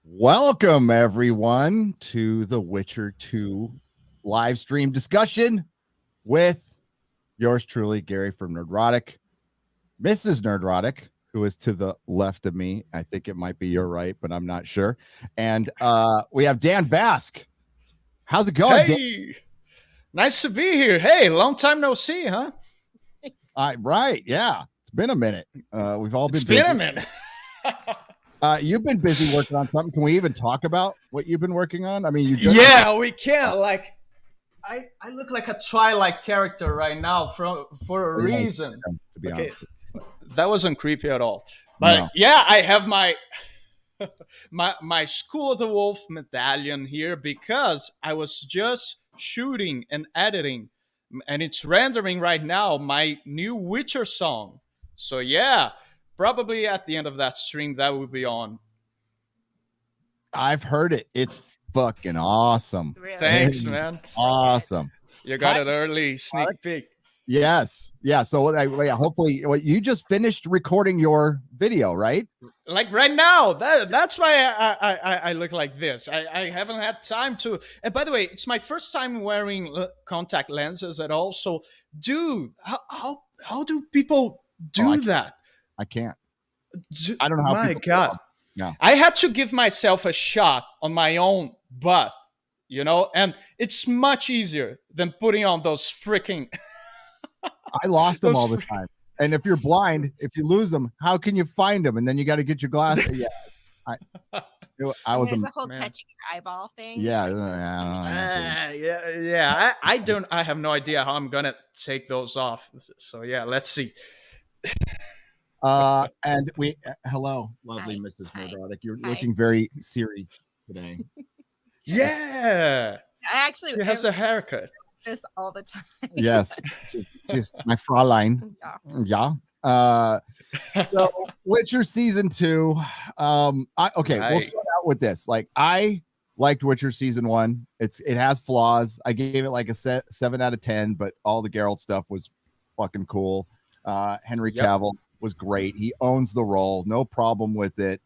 Welcome, everyone, to the Witcher 2 live stream discussion with yours truly, Gary from Nerdrotic, Mrs. Nerdrotic, who is to the left of me. I think it might be your right, but I'm not sure. And we have Dan Vasc. How's it going, Dan? Hey, nice to be here. Hey, long time no see, huh? Right, yeah. It's been a minute. We've all been It's busy. been a minute. You've been busy working on something. Can we even talk about what you've been working on? I mean, Yeah, we can. Like, I look like a Twilight character right now for a reason. To be Okay, honest. that wasn't creepy at all. But No. yeah, I have my my School of the Wolf medallion here because I was just shooting and editing, and it's rendering right now my new Witcher song. So yeah, probably at the end of that stream that will be on. I've heard it. It's fucking awesome. Really? Thanks, It is man. Awesome. You got an early sneak peek. Yes. Yeah. So hopefully you just finished recording your video, right? Like right now, that's why I look like this. I haven't had time to. And by the way, it's my first time wearing contact lenses at all. So, dude, how do people do that? I can't. I don't know how. My people God. do it. No. I had to give myself a shot on my own butt, and it's much easier than putting on those freaking. I lost them Those all the time. And if you're blind, if you lose them, how can you find them? And then you got to get your glasses. Yeah. I was There's a whole man. touching your eyeball thing. Yeah. Yeah. I have no idea how I'm gonna take those off. So yeah, let's see. And hello, lovely Hi. Mrs. Hi. Nerdrotic. You're Hi. looking very Siri today. Yeah, I actually he has a haircut. this all the time. Yes. Just my Fräulein. Yeah. Yeah. So Witcher season 2. We'll start out with this. Like, I liked Witcher season 1. It has flaws. I gave it like a 7 out of 10, but all the Geralt stuff was fucking cool. Henry Cavill was great. He owns the role, no problem with it.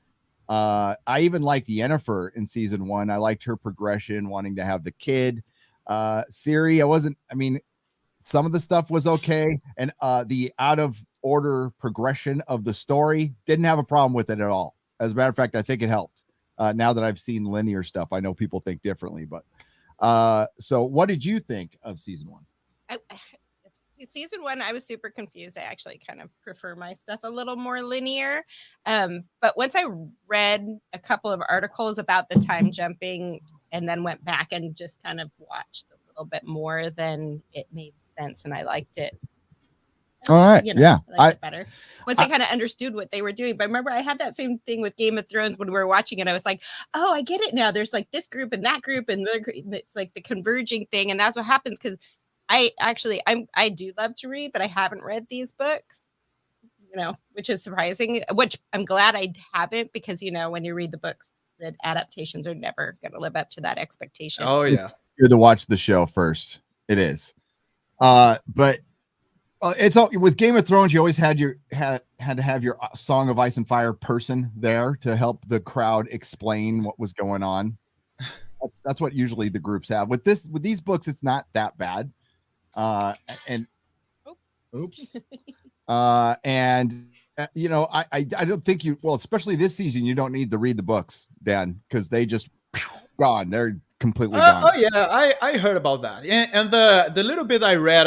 I even liked Yennefer in season 1. I liked her progression, wanting to have the kid. Ciri, some of the stuff was okay, and the out of order progression of the story, didn't have a problem with it at all. As a matter of fact, I think it helped. Now that I've seen linear stuff, I know people think differently, but so what did you think of season 1? Season 1, I was super confused. I actually kind of prefer my stuff a little more linear. But once I read a couple of articles about the time jumping and then went back and just kind of watched a little bit more, then it made sense and I liked it. All right. I liked it better once I kind of understood what they were doing. But remember, I had that same thing with Game of Thrones when we were watching it. I was like, oh, I get it now. There's like this group and that group, and it's like the converging thing. And that's what happens because I do love to read, but I haven't read these books, which is surprising, which I'm glad I haven't, because, when you read the books, the adaptations are never going to live up to that expectation. Oh yeah, You're to watch the show first. It is. But it's all with Game of Thrones. You always had to have your Song of Ice and Fire person there to help the crowd explain what was going on. That's what usually the groups have. With these books, it's not that bad. And oops. I don't think especially this season, you don't need to read the books, Dan, because they just gone. They're completely gone. Oh yeah, I heard about that. And the little bit I read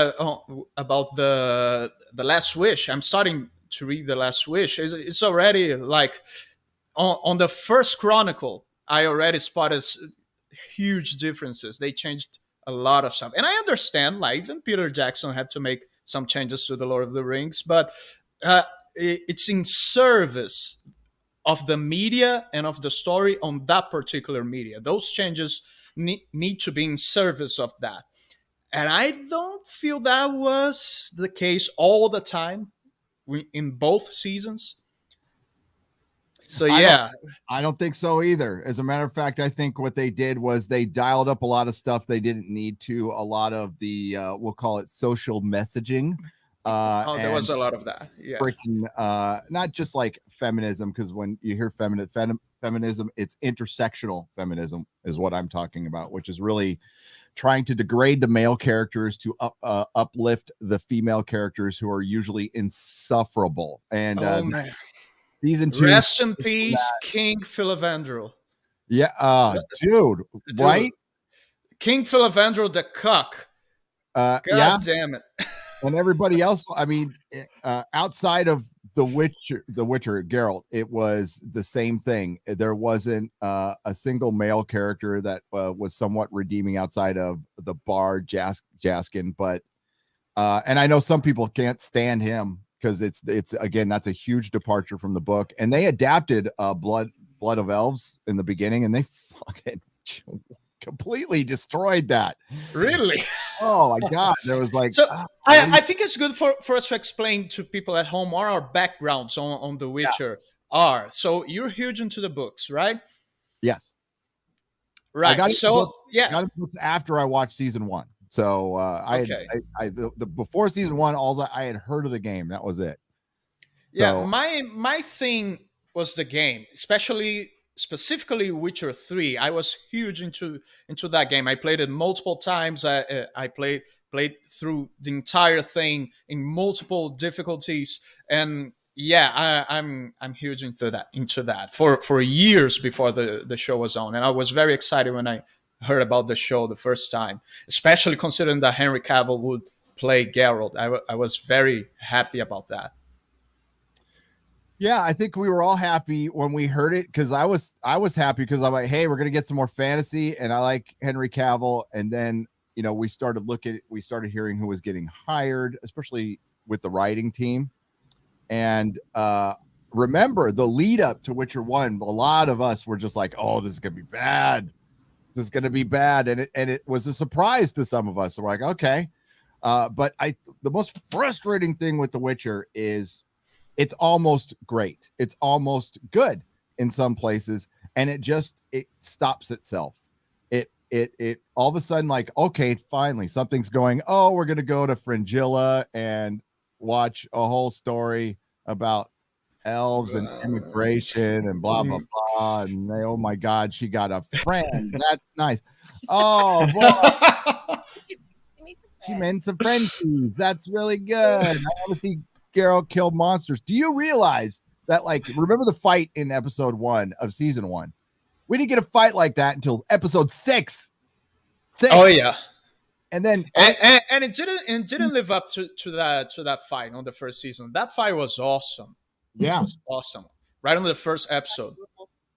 about the Last Wish, I'm starting to read the Last Wish. It's already like on the first chronicle, I already spotted huge differences. They changed a lot of stuff, and I understand. Like, even Peter Jackson had to make some changes to the Lord of the Rings, but it's in service of the media and of the story on that particular media. Those changes need to be in service of that, and I don't feel that was the case all the time in both seasons. So yeah, I don't think so either. As a matter of fact, I think what they did was they dialed up a lot of stuff they didn't need to. A lot of the we'll call it social messaging. There was a lot of that. Yeah, freaking not just like feminism, because when you hear feminism. It's intersectional feminism is what I'm talking about, which is really trying to degrade the male characters to uplift the female characters who are usually insufferable. And man. Season 2. Rest in peace, King Philavandrel. Yeah, dude, right? King Philavandrel the cuck. God damn it. And everybody else, I mean, outside of the Witcher, Geralt, it was the same thing. There wasn't a single male character that was somewhat redeeming outside of the bard Jaskin, but and I know some people can't stand him because it's again, that's a huge departure from the book. And they adapted Blood of Elves in the beginning, and they fucking completely destroyed that. Really? Oh my god, there was like so I think it's good for us to explain to people at home what our backgrounds on The Witcher are. So you're huge into the books, right? Yes. Right. I got books after I watched season 1. So the before season 1, I had heard of the game. That was it. Yeah, so, my thing was the game, specifically Witcher 3. I was huge into that game. I played it multiple times. I played through the entire thing in multiple difficulties, and I'm huge into that for years before the show was on. And I was very excited when I heard about the show the first time, especially considering that Henry Cavill would play Geralt. I was very happy about that. Yeah, I think we were all happy when we heard it, because I was happy because I'm like, hey, we're gonna get some more fantasy, and I like Henry Cavill. And then we started hearing who was getting hired, especially with the writing team. And remember the lead up to Witcher 1, a lot of us were just like, oh, this is gonna be bad. This is gonna be bad, and it was a surprise to some of us. So we're like, okay, but the most frustrating thing with The Witcher is, it's almost great. It's almost good in some places. And it stops itself. It all of a sudden, like, okay, finally something's going, oh, we're going to go to Fringilla and watch a whole story about elves and immigration and blah, blah, blah. And oh my God, she got a friend. That's nice. Oh, boy. She made some friendies. That's really good. I want to see Geralt kill monsters. Do you realize that, like, remember the fight in episode 1 of season 1? We didn't get a fight like that until episode 6. Oh yeah. And then and it didn't live up to that fight on the first season. That fight was awesome. Yeah. It was awesome. Right on the first episode.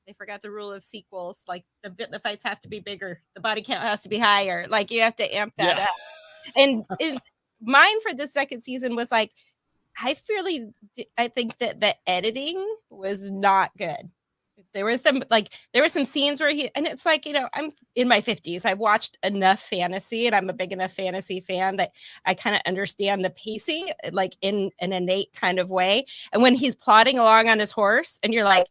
They forgot the rule of sequels. Like the fights have to be bigger. The body count has to be higher. Like you have to amp that up. And mine for the second season was like, I think that the editing was not good. There were some scenes where and it's like, I'm in my 50s. I've watched enough fantasy, and I'm a big enough fantasy fan that I kind of understand the pacing, like in an innate kind of way. And when he's plodding along on his horse, and you're like,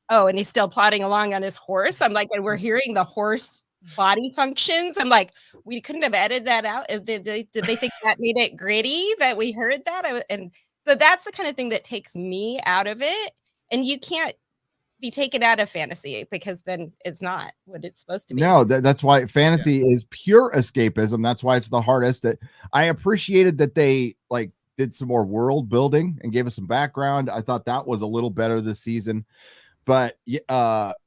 oh, and he's still plodding along on his horse. I'm like, and we're hearing the horse body functions. I'm like, we couldn't have edited that out. Did they think that made it gritty that we heard that? And so that's the kind of thing that takes me out of it. And you can't be taken out of fantasy, because then it's not what it's supposed to be. No, that's why fantasy is pure escapism. That's why it's the hardest. That I appreciated that they did some more world building and gave us some background. I thought that was a little better this season. But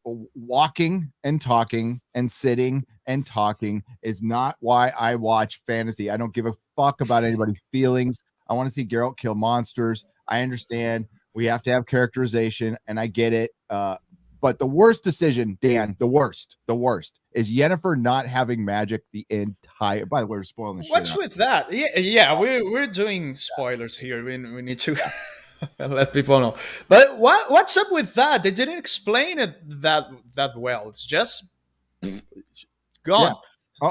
walking and talking and sitting and talking is not why I watch fantasy. I don't give a fuck about anybody's feelings. I want to see Geralt kill monsters. I understand we have to have characterization, and I get it. But the worst decision, Dan, the worst is Yennefer not having magic the entire. By the way, we're spoiling the shit. What's with that? Yeah, we're doing spoilers here. We need to. Let people know. But what's up with that? They didn't explain it that well. It's just gone. Yeah.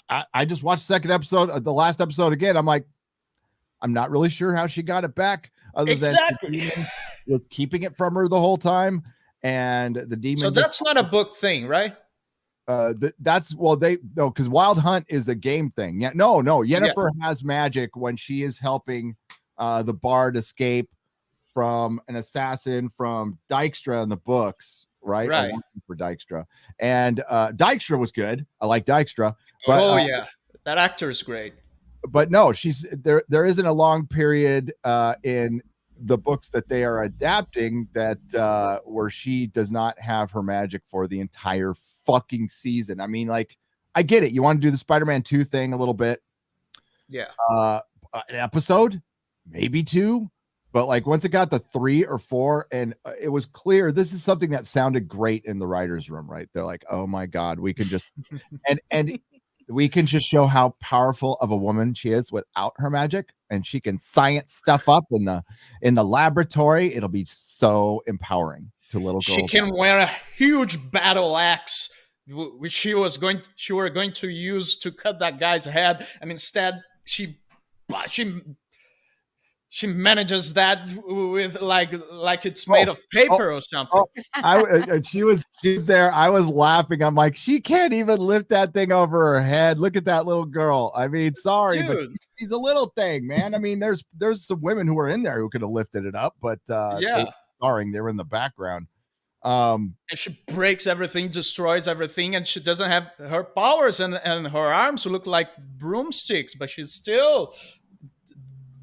Oh, I just watched the second episode, the last episode again. I'm like, I'm not really sure how she got it back, other than the demon was keeping it from her the whole time, and the demon. So that's not a book thing, right? Because Wild Hunt is a game thing. Yeah, no. Yennefer has magic when she is helping the bard escape from an assassin from Dijkstra in the books. right? Or Right. working for Dykstra. And Dykstra was good. I like Dykstra. But, yeah. That actor is great. But no, she's there. There isn't a long period in the books that they are adapting that where she does not have her magic for the entire fucking season. I mean, like, I get it. You want to do the Spider-Man 2 thing a little bit. Yeah. An episode, maybe 2. But like once it got to 3 or 4, and it was clear this is something that sounded great in the writer's room, right? They're like, oh my God, we can just and we can just show how powerful of a woman she is without her magic, and she can science stuff up in the laboratory. It'll be so empowering to little girls. She can wear a huge battle axe, which she were going to use to cut that guy's head, and instead she manages that with like it's made of paper or something. She was there. I was laughing. I'm like, she can't even lift that thing over her head. Look at that little girl. I mean, sorry, Dude. but she's a little thing, man. I mean, there's some women who were in there who could have lifted it up, but they were in the background. And she breaks everything, destroys everything, and she doesn't have her powers, and her arms look like broomsticks, but she still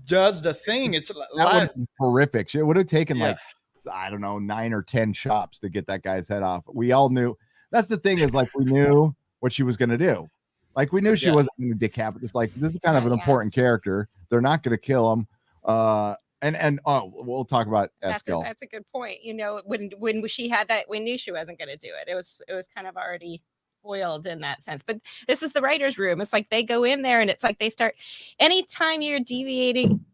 does the thing. It's like horrific. It would have taken like, I don't know, 9 or 10 chops to get that guy's head off. We all knew. That's the thing, is like, we knew what she was going to do. Like, we knew she wasn't going to decapitate. It's like, this is kind of an important character. They're not going to kill him. And we'll talk about Eskel. That's a good point. You know, when she had that, we knew she wasn't going to do it. It was kind of already spoiled in that sense. But this is the writer's room. It's like they go in there and it's like they start, anytime you're deviating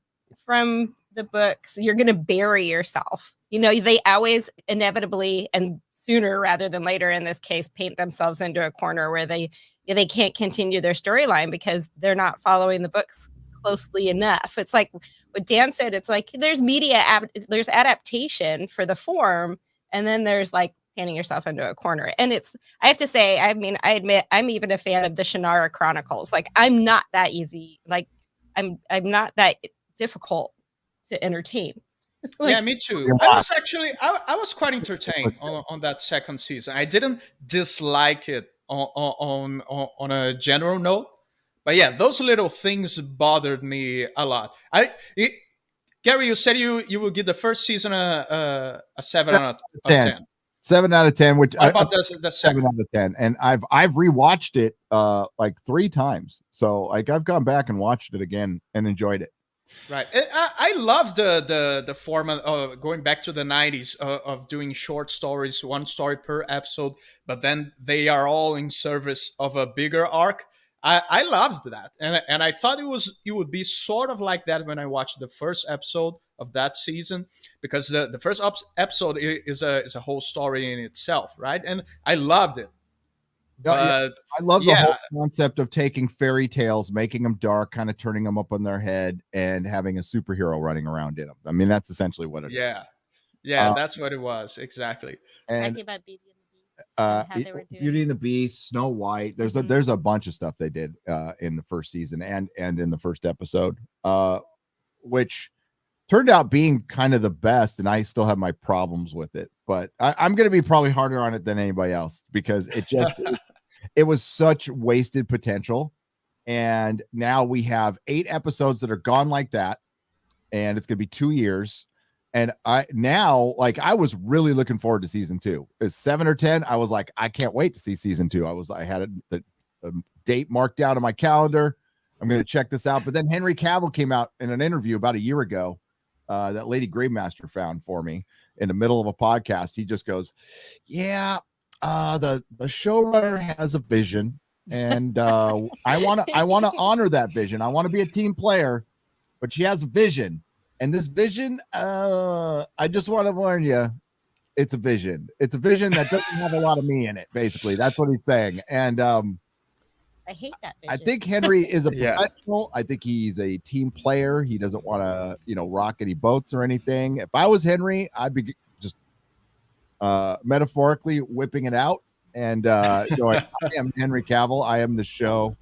from the books, you're going to bury yourself. You know, they always inevitably, and sooner rather than later in this case, paint themselves into a corner where they can't continue their storyline because they're not following the books closely enough. It's like what Dan said. It's like there's there's adaptation for the form, and then there's like painting yourself into a corner. And I have to say, I mean, I admit I'm even a fan of the Shannara Chronicles. Like, I'm not that easy. Like, I'm not that difficult to entertain. Like, yeah, me too. I was quite entertained on that second season. I didn't dislike it on a general note, but yeah, those little things bothered me a lot. Gary, you said you would give the first season a 7 out of 10. 7 out of 10, which what about the 7 out of 10, and I've rewatched it like 3 times. So like I've gone back and watched it again and enjoyed it. Right, I love the format of going back to the 90s of doing short stories, 1 story per episode, but then they are all in service of a bigger arc. I loved that, and I thought it would be sort of like that when I watched the first episode of that season, because the first episode is a whole story in itself, right? And I loved it. But I love the whole concept of taking fairy tales, making them dark, kind of turning them up on their head, and having a superhero running around in them. I mean, that's essentially what it is. Yeah, that's what it was exactly. And about Beauty and the Beast, Beauty and the Beast, Snow White. There's a bunch of stuff they did in the first season and in the first episode, which turned out being kind of the best, and I still have my problems with it, but I'm going to be probably harder on it than anybody else, because it was such wasted potential. And now we have 8 episodes that are gone like that, and it's going to be 2 years. And I was really looking forward to season 2. It's 7 or 10. I was like, I can't wait to see season 2. I had the date marked down on my calendar. I'm going to check this out. But then Henry Cavill came out in an interview about a year ago that Lady Gravemaster found for me in the middle of a podcast. He just goes, yeah, the showrunner has a vision, and I want to honor that vision. I want to be a team player, but she has a vision. And this vision, I just want to warn you, it's a vision. It's a vision that doesn't have a lot of me in it, basically. That's what he's saying. And I hate that vision. I think Henry is a professional. I think he's a team player. He doesn't want to, rock any boats or anything. If I was Henry, I'd be just metaphorically whipping it out and going, I am Henry Cavill. I am the show.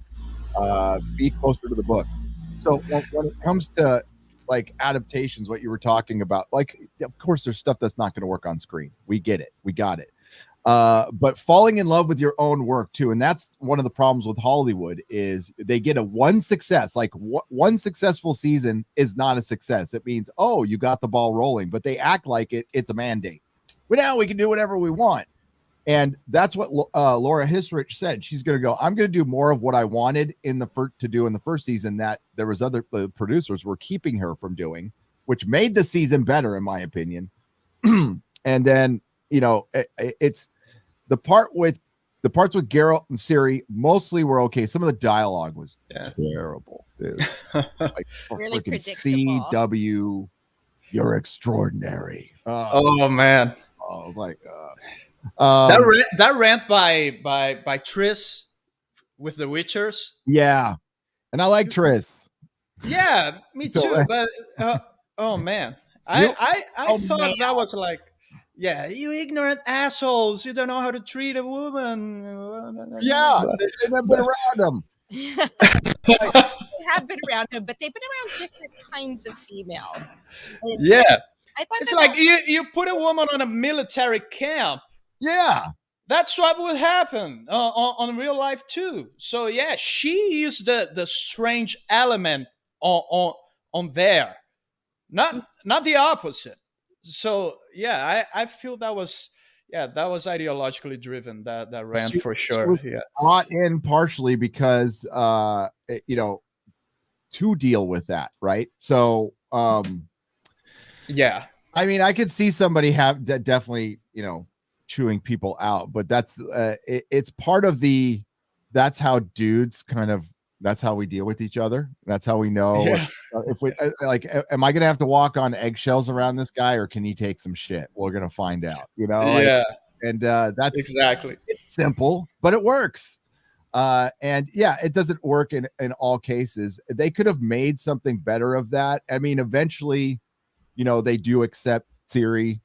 Be closer to the books. So when it comes to like adaptations, what you were talking about, like, of course there's stuff that's not going to work on screen. We get it. We got it. But falling in love with your own work too, and that's one of the problems with Hollywood is they get a one success, like one successful season is not a success. It means, oh, you got the ball rolling, but they act like it's a mandate. But now we can do whatever we want. And that's what Laura Hisrich said. She's going to go, I'm going to do more of what I wanted to do in the first season that there was other producers were keeping her from doing, which made the season better, in my opinion. And then, it's the parts with Geralt and Ciri mostly were okay. Some of the dialogue was terrible, dude. Like, really predictable. CW, you're extraordinary. Oh man. I was like, that rant by Triss with the Witchers. Yeah, and I like Triss. Yeah, me too. But oh man, I thought that was like, yeah, you ignorant assholes! You don't know how to treat a woman. Yeah, they've been around them. They have been around him, but they've been around different kinds of females. Yeah. I thought it's like you put a woman on a military camp. Yeah. That's what would happen on real life too. So yeah, she is the strange element on there. Not the opposite. So yeah, I feel that was ideologically driven, that rant for sure. Yeah. Brought in partially because to deal with that, right? So yeah. I mean, I could see somebody have definitely, chewing people out, but that's it's part of that's how dudes that's how we deal with each other. That's how we know if we am I going to have to walk on eggshells around this guy, or can he take some shit? We're going to find out, Yeah. And that's exactly, it's simple, but it works. And yeah, it doesn't work in all cases. They could have made something better of that. I mean, eventually, they do accept Ciri,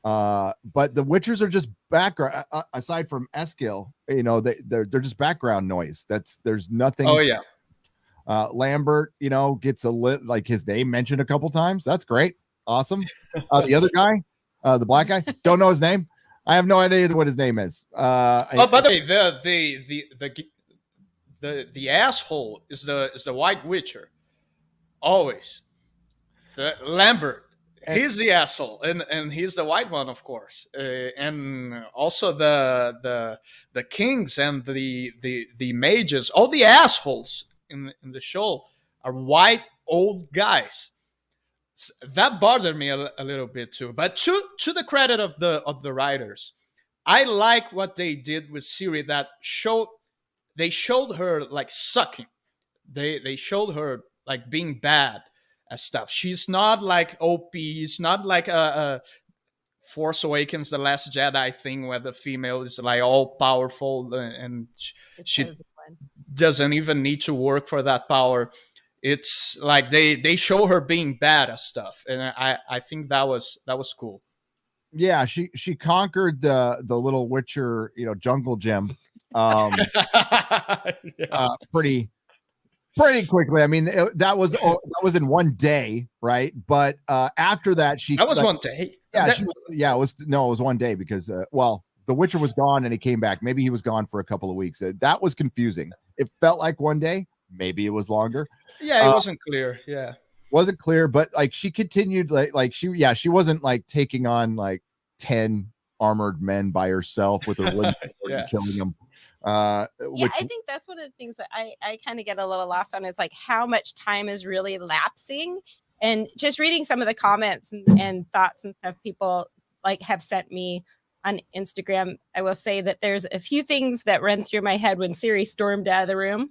but the Witchers are just background. Aside from Eskil, they're just background noise. There's nothing. Oh yeah. Lambert, gets like his name mentioned a couple times. That's great, awesome. The other guy, the black guy, don't know his name. I have no idea what his name is. By the way, the asshole is the White Witcher, always. The Lambert, he's the asshole, and he's the white one, of course, and also the kings and the mages, all the assholes in the show are white old guys. That bothered me a little bit too. But to the credit of the writers, I like what they did with Ciri. They showed her like sucking. They showed her like being bad at stuff. She's not like OP. It's not like a Force Awakens, The Last Jedi thing where the female is like all powerful and she doesn't even need to work for that power. It's like they show her being bad at stuff, and I think that was cool. Yeah, she conquered the little Witcher, jungle gym, pretty quickly. I mean, that was in one day, right? But after that, that was one day. Yeah, it was one day because the Witcher was gone and he came back. Maybe he was gone for a couple of weeks. That was confusing. It felt like one day. Maybe it was longer. Yeah, it wasn't clear. Yeah, wasn't clear. But like she continued, she wasn't like taking on like 10 armored men by herself with her wooden sword and killing them. I think that's one of the things that I kind of get a little lost on is like how much time is really lapsing, and just reading some of the comments and thoughts and stuff people like have sent me on Instagram. I will say that there's a few things that run through my head when Ciri stormed out of the room.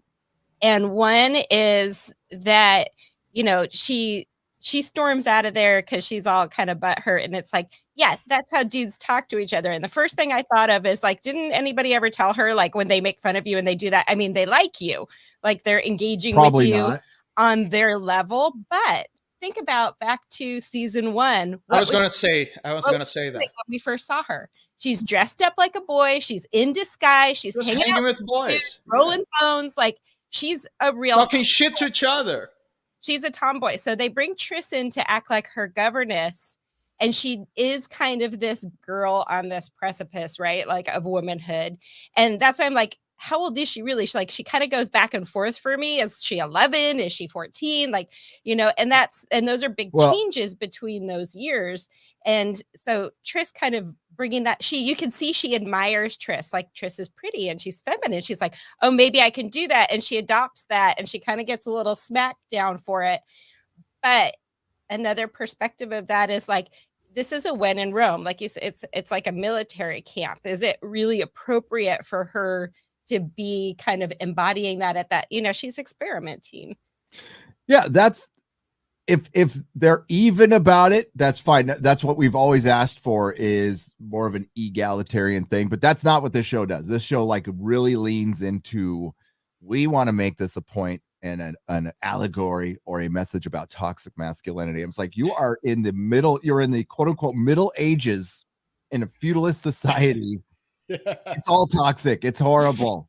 And one is that, she storms out of there because she's all kind of butthurt. And it's like, yeah, that's how dudes talk to each other. And the first thing I thought of is like, didn't anybody ever tell her, like, when they make fun of you and they do that? I mean, they like you, like they're engaging with you on their level. But think about back to season 1. I was going to say that when we first saw her. She's dressed up like a boy. She's in disguise. She's hanging out with boys, rolling phones. Like she's a real talking shit to each other. She's a tomboy. So they bring Triss in to act like her governess. and she is kind of this girl on this precipice, right? Like of womanhood. And that's why I'm like, how old is she really? She kind of goes back and forth for me. Is she 11? Is she 14? Like, and those are big changes between those years. And so Triss kind of bringing that, you can see she admires Triss. Like, Triss is pretty and she's feminine. She's like, oh, maybe I can do that. And she adopts that, and she kind of gets a little smack down for it. But another perspective of that is like, this is a when in Rome. Like you said, it's like a military camp. Is it really appropriate for her to be kind of embodying that at that, she's experimenting. Yeah, that's if they're even about it, that's fine. That's what we've always asked for, is more of an egalitarian thing, but that's not what this show does. This show like really leans into, we want to make this a point and an allegory or a message about toxic masculinity. It's like, you are in the middle, you're in the quote unquote Middle Ages in a feudalist society. It's all toxic. It's horrible.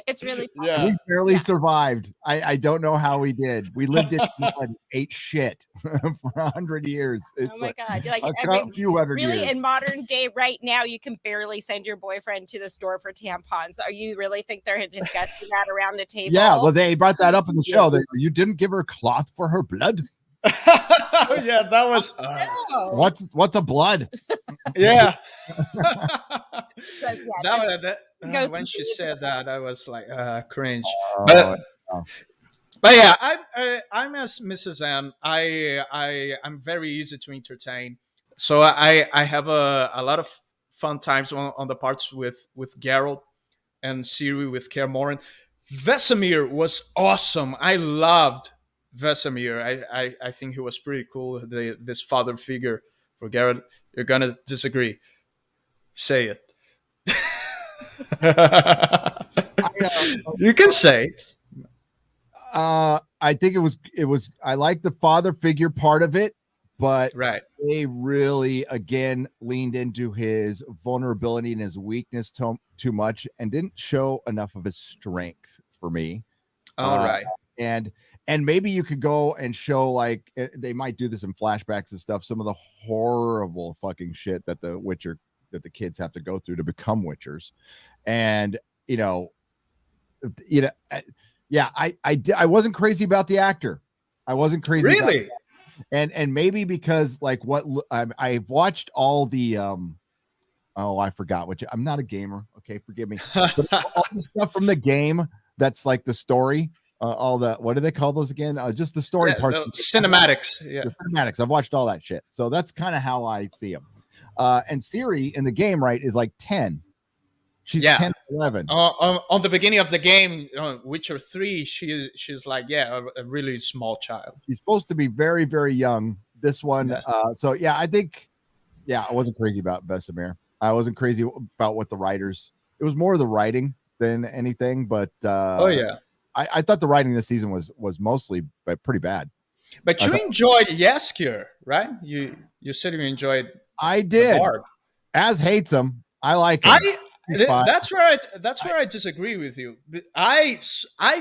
It's really fun. Yeah. We barely survived. I don't know how we did. We lived in blood, ate shit for 100 years. It's oh my God. You're like, a few hundred really years. In modern day right now, you can barely send your boyfriend to the store for tampons. Are you really think they're discussing that around the table? Yeah, well, they brought that up in the show. You didn't give her cloth for her blood? Yeah, that was no. What's a blood? Yeah. So, when she said that, I was like, cringe. Oh, but yeah, I'm as Mrs. M. I'm very easy to entertain. So I have a lot of fun times on the parts with Geralt and Ciri with Kaer Morhen. Vesemir was awesome. I loved Vesemir. I think he was pretty cool. This father figure for Geralt. You're gonna disagree. Say it. You can say. I think it was. I like the father figure part of it, but they really again leaned into his vulnerability and his weakness too much, and didn't show enough of his strength for me. All right. And maybe you could go and show, like, they might do this in flashbacks and stuff, some of the horrible fucking shit that the kids have to go through to become Witchers. And, yeah, I wasn't crazy about the actor. I wasn't crazy. Really? And maybe because like I've watched all the, I forgot which, I'm not a gamer. Okay. Forgive me. But all the stuff from the game, that's like the story. All the, what do they call those again? Just the story part. Cinematics. Yeah. The cinematics. I've watched all that shit. So that's kind of how I see them. And Ciri in the game, right, is like 10. She's 10, 11. On the beginning of the game, Witcher 3, she's like, a really small child. She's supposed to be very, very young. This one. Yeah. I think, I wasn't crazy about Vesemir. I wasn't crazy about what the writers, it was more the writing than anything, but I thought the writing this season was mostly pretty bad. But you enjoyed Jaskier, right? You said you enjoyed. I did. Az hates him. I like him. That's where I disagree with you. I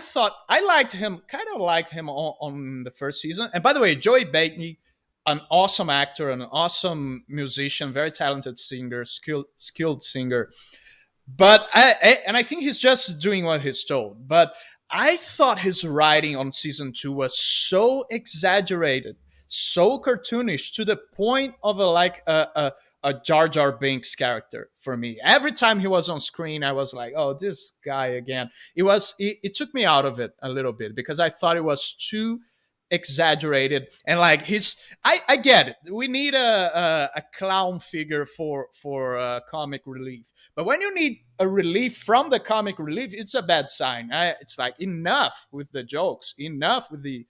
thought I liked him on the first season. And by the way, Joey Batney, an awesome actor, an awesome musician, very talented singer, skilled singer. But I think he's just doing what he's told. But I thought his writing on season 2 was so exaggerated, so cartoonish, to the point of a Jar Jar Binks character for me. Every time he was on screen, I was like, oh, this guy again. It took me out of it a little bit because I thought it was too exaggerated. And like I get it. We need a clown figure for comic relief. But when you need a relief from the comic relief, it's a bad sign. It's like, enough with the jokes, enough with the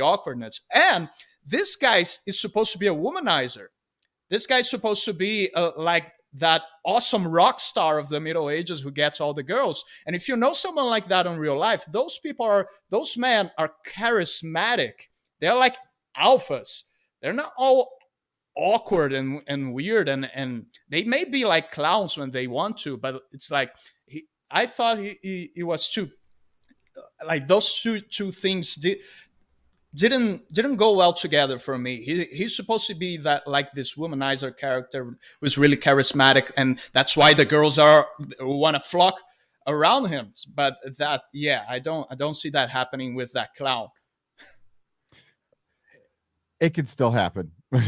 awkwardness. And this guy is supposed to be a womanizer. This guy's supposed to be like that awesome rock star of the Middle Ages who gets all the girls. And if you know someone like that in real life, those men are charismatic. They're like alphas. They're not all awkward and weird. And they may be like clowns when they want to, but it's like, I thought he was too, like those two things didn't go well together for me. He's supposed to be that like this womanizer character who's really charismatic, and that's why the girls want to flock around him. But that, yeah, I don't see that happening with that clown. It could still happen. At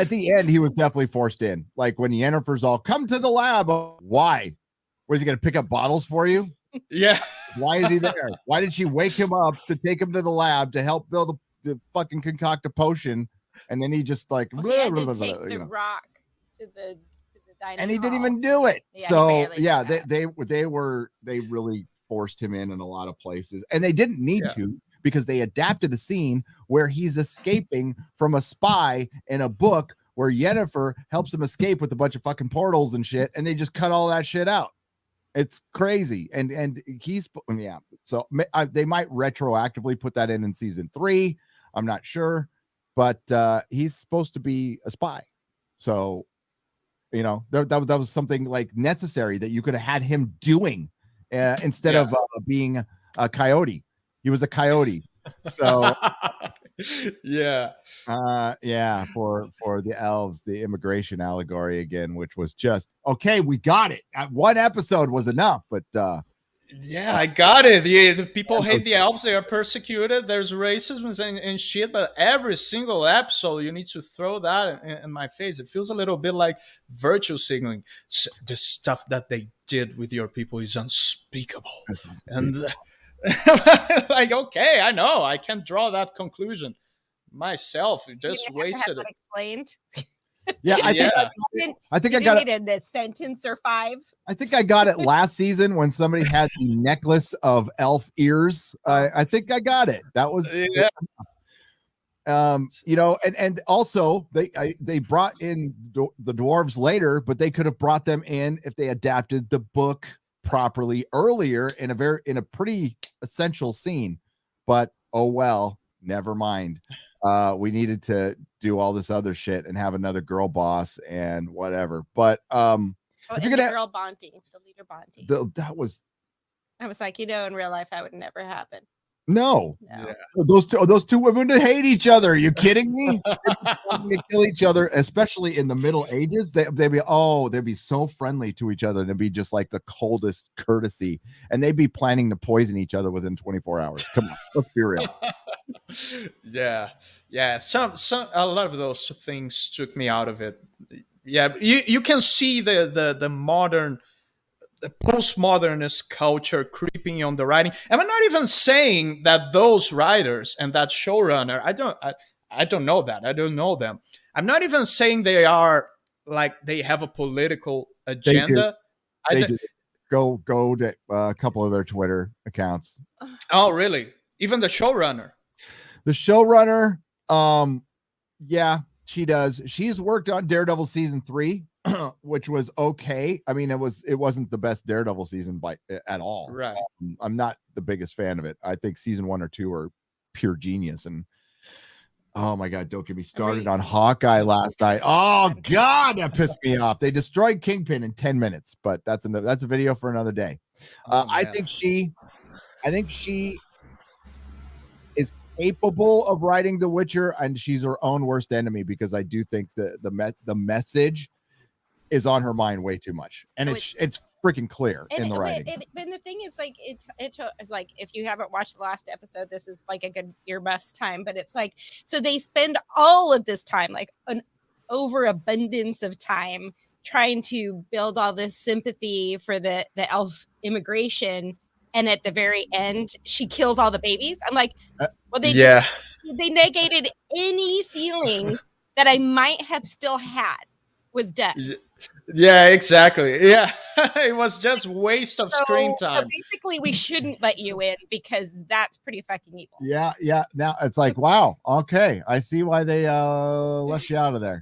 the end, he was definitely forced in. Like when Yennefer's all, come to the lab. Why? Was he going to pick up bottles for you? Yeah. Why is he there? Why did she wake him up to take him to the lab to help build the fucking concoct a potion? And then he just like, he had to take the rock to the dining and he hall. didn't even do it. Yeah, so yeah, they really forced him in a lot of places, and they didn't need to, because they adapted a scene where he's escaping from a spy in a book where Yennefer helps him escape with a bunch of fucking portals and shit, and they just cut all that shit out. It's crazy. And he's, yeah. So they might retroactively put that in season 3. I'm not sure, but he's supposed to be a spy. So, you know, that was something like necessary that you could have had him doing instead of being a coyote. He was a coyote. So yeah. For the elves, the immigration allegory again, which was just okay. We got it. One episode was enough, but yeah, I got it. The people hate the elves. They are persecuted. There's racism and shit. But every single episode, you need to throw that in my face. It feels a little bit like virtue signaling. The stuff that they did with your people is unspeakable. And like, okay, I know. I can't draw that conclusion myself. You just wasted it. Explained. Yeah, I think I got it in a sentence or 5. I think I got it last season when somebody had the necklace of elf ears. I think I got it. That was you know, and also they brought in the dwarves later, but they could have brought them in if they adapted the book properly earlier in a pretty essential scene. But oh well, never mind. We needed to do all this other shit and have another girl boss and whatever. But if you're gonna girl bonding, the leader bonding, that was like, you know, in real life that would never happen. No. Yeah. Those two women to hate each other. Are you kidding me? They kill each other, especially in the Middle Ages. They'd be so friendly to each other. They'd be just like the coldest courtesy, and they'd be planning to poison each other within 24 hours. Come on, let's be real. Yeah. Some a lot of those things took me out of it. Yeah, you can see the modern, the postmodernist culture creeping on the writing. And I'm not even saying that those writers and that showrunner, I don't know that. I don't know them. I'm not even saying they are like they have a political agenda. They do. Go to a couple of their Twitter accounts. Oh, really? Even the showrunner? The showrunner, yeah, she does. She's worked on Daredevil season 3. Which was okay. I mean, it wasn't the best Daredevil season at all. Right. I'm not the biggest fan of it. I think season 1 or 2 are pure genius. And oh my God, don't get me started on Hawkeye last night. Oh God, that pissed me off. They destroyed Kingpin in 10 minutes, but that's a video for another day. I think she is capable of writing The Witcher, and she's her own worst enemy, because I do think the message is on her mind way too much, and it's freaking clear in the writing. And the thing is, like, it's like, if you haven't watched the last episode, this is like a good earmuffs time. But it's like, so they spend all of this time, like an overabundance of time, trying to build all this sympathy for the elf immigration, and at the very end, she kills all the babies. I'm like, well, they negated any feeling that I might have still had. Was done. Yeah, exactly. Yeah, it was just waste of screen time. So basically, we shouldn't let you in, because that's pretty fucking evil. Yeah. Now it's like, wow, okay, I see why they let you out of there.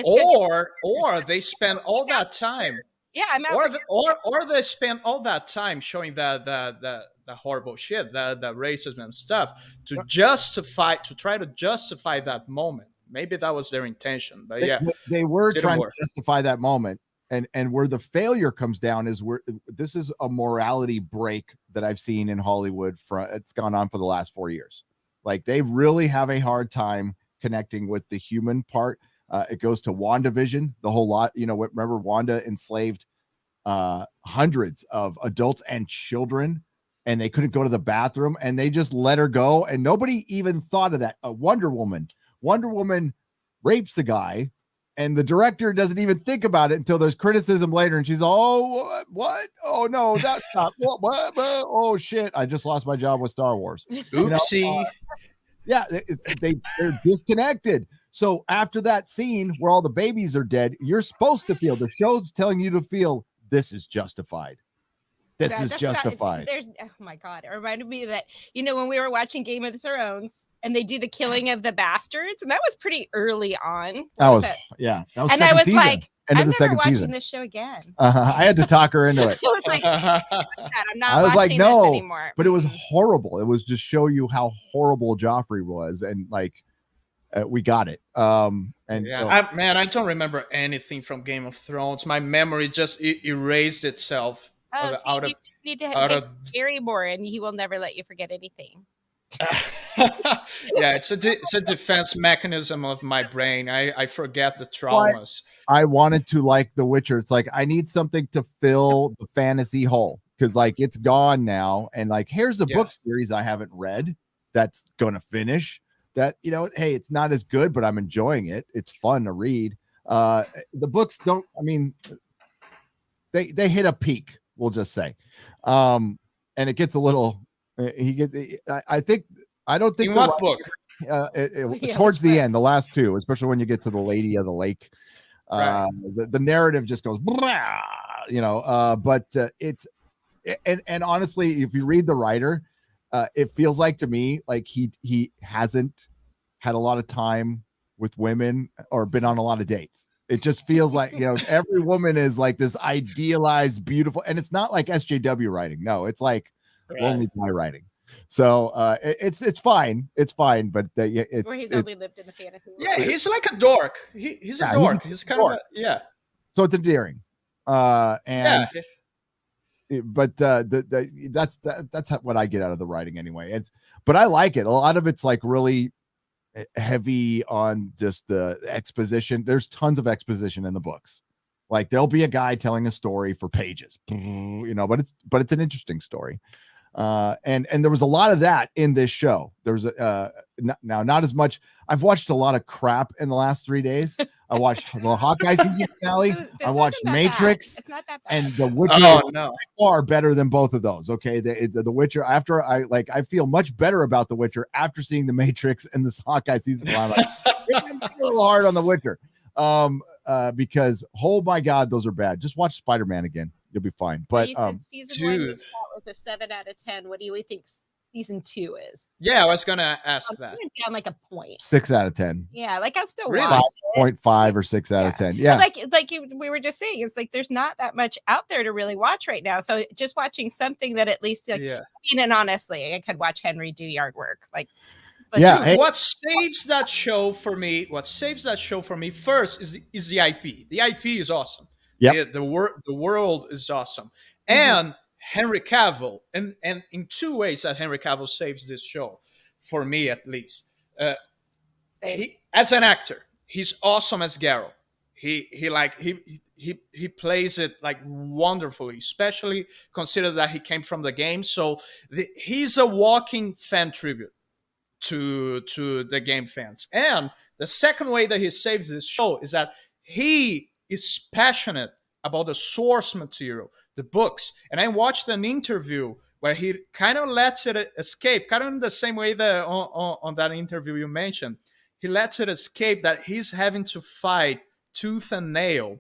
Or they spend all that time. Yeah, I'm out. Or they spend all that time showing the horrible shit, the racism and stuff, to try to justify that moment. Maybe that was their intention, but yeah, they were trying to justify that moment, and where the failure comes down is where this is a morality break that I've seen in Hollywood. It's gone on for the last 4 years. Like they really have a hard time connecting with the human part. It goes to WandaVision, the whole lot. Remember Wanda enslaved hundreds of adults and children, and they couldn't go to the bathroom, and they just let her go, and nobody even thought of that. Wonder Woman rapes a guy, and the director doesn't even think about it until there's criticism later, and she's what? Oh no, that's not what? Oh shit, I just lost my job with Star Wars. Oopsie. Yeah, they're disconnected. So after that scene where all the babies are dead, you're supposed to feel, the show's telling you to feel, this is justified. This is justified. Oh my God. It reminded me that, when we were watching Game of Thrones and they do the killing of the bastards, and that was pretty early on. That was and I was season. like, I'm never second watching season. This show again. I had to talk her into it. I was like, I'm not watching this anymore. But it was horrible. It was just show you how horrible Joffrey was, and like we got it. I don't remember anything from Game of Thrones. My memory just erased itself. You need to hit Gary more, and he will never let you forget anything. Yeah, it's a defense mechanism of my brain. I forget the traumas. I wanted to like The Witcher. It's like I need something to fill the fantasy hole, because like it's gone now, and like here's a book series I haven't read that's gonna finish. That hey, it's not as good, but I'm enjoying it. It's fun to read. The books don't. I mean, they hit a peak. We'll just say, and it gets a little. I don't think in what book? Towards the end, the last two, especially when you get to the Lady of the Lake, right. the narrative just goes, but it's and honestly, if you read the writer, it feels like to me like he hasn't had a lot of time with women or been on a lot of dates. It just feels like, every woman is like this idealized, beautiful, and it's not like SJW writing. No, it's like only guy writing. So it's fine. It's fine, but it's where he's only lived in the fantasy world. Yeah, he's like a dork. He's a dork. He's kind of So it's endearing. But that's what I get out of the writing anyway. But I like it. A lot of it's like really heavy on just the exposition. There's tons of exposition in the books. Like there'll be a guy telling a story for pages, but it's an interesting story. And there was a lot of that in this show. There was not as much. I've watched a lot of crap in the last 3 days. I watched the Hawkeye season finale. I watched Matrix. It's not that bad. And The Witcher. Far better than both of those. Okay, the Witcher. After I feel much better about The Witcher after seeing the Matrix and this Hawkeye season finale. I'm a little hard on The Witcher. Because oh my God, those are bad. Just watch Spider-Man again. You'll be fine. But season 1 was a 7 out of 10. What do you think season 2 is? Yeah, I was gonna ask that. Down like a point. 6 out of 10. Yeah, like I'll still really? watch 5.5 or 6 out of 10. Yeah, we were just saying, it's like there's not that much out there to really watch right now. So just watching something that at least, and honestly, I could watch Henry do yard work. What saves that show for me? First is the IP. The IP is awesome. Yeah, the world is awesome, and Henry Cavill, and in two ways that Henry Cavill saves this show, for me at least. He, as an actor, he's awesome as Geralt. He plays it like wonderfully, especially consider that he came from the game. So he's a walking fan tribute to the game fans. And the second way that he saves this show is that he is passionate about the source material, the books. And I watched an interview where he kind of lets it escape, kind of in the same way that on that interview you mentioned. He lets it escape that he's having to fight tooth and nail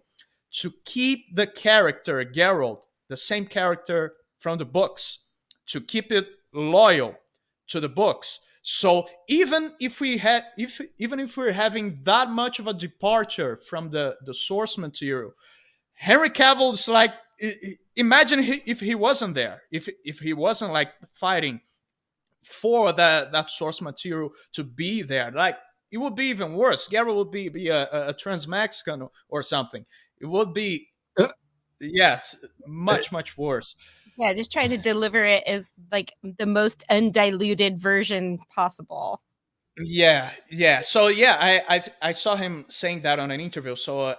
to keep the character Geralt, the same character from the books, to keep it loyal to the books. So even if we're having that much of a departure from the source material, Henry Cavill is like, imagine if he wasn't there, if he wasn't like fighting for that source material to be there, like it would be even worse. Geralt would be a trans Mexican or something. It would be Yes, much worse. Yeah, just try to deliver it as like the most undiluted version possible. Yeah. So I saw him saying that on an interview. So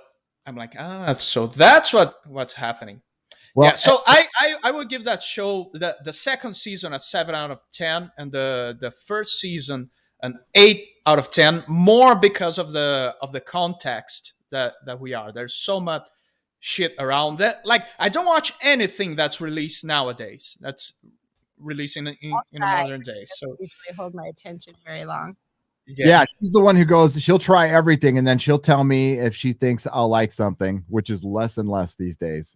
I'm like, so that's what's happening. Well, Yeah. So I would give that show the second season a 7 out of 10, and the first season an 8 out of 10. More because of the context that we are. There's so much shit around that. Like, I don't watch anything that's released nowadays. That's releasing in a modern day. So usually hold my attention very long. Yeah, she's the one who goes, she'll try everything and then she'll tell me if she thinks I'll like something, which is less and less these days.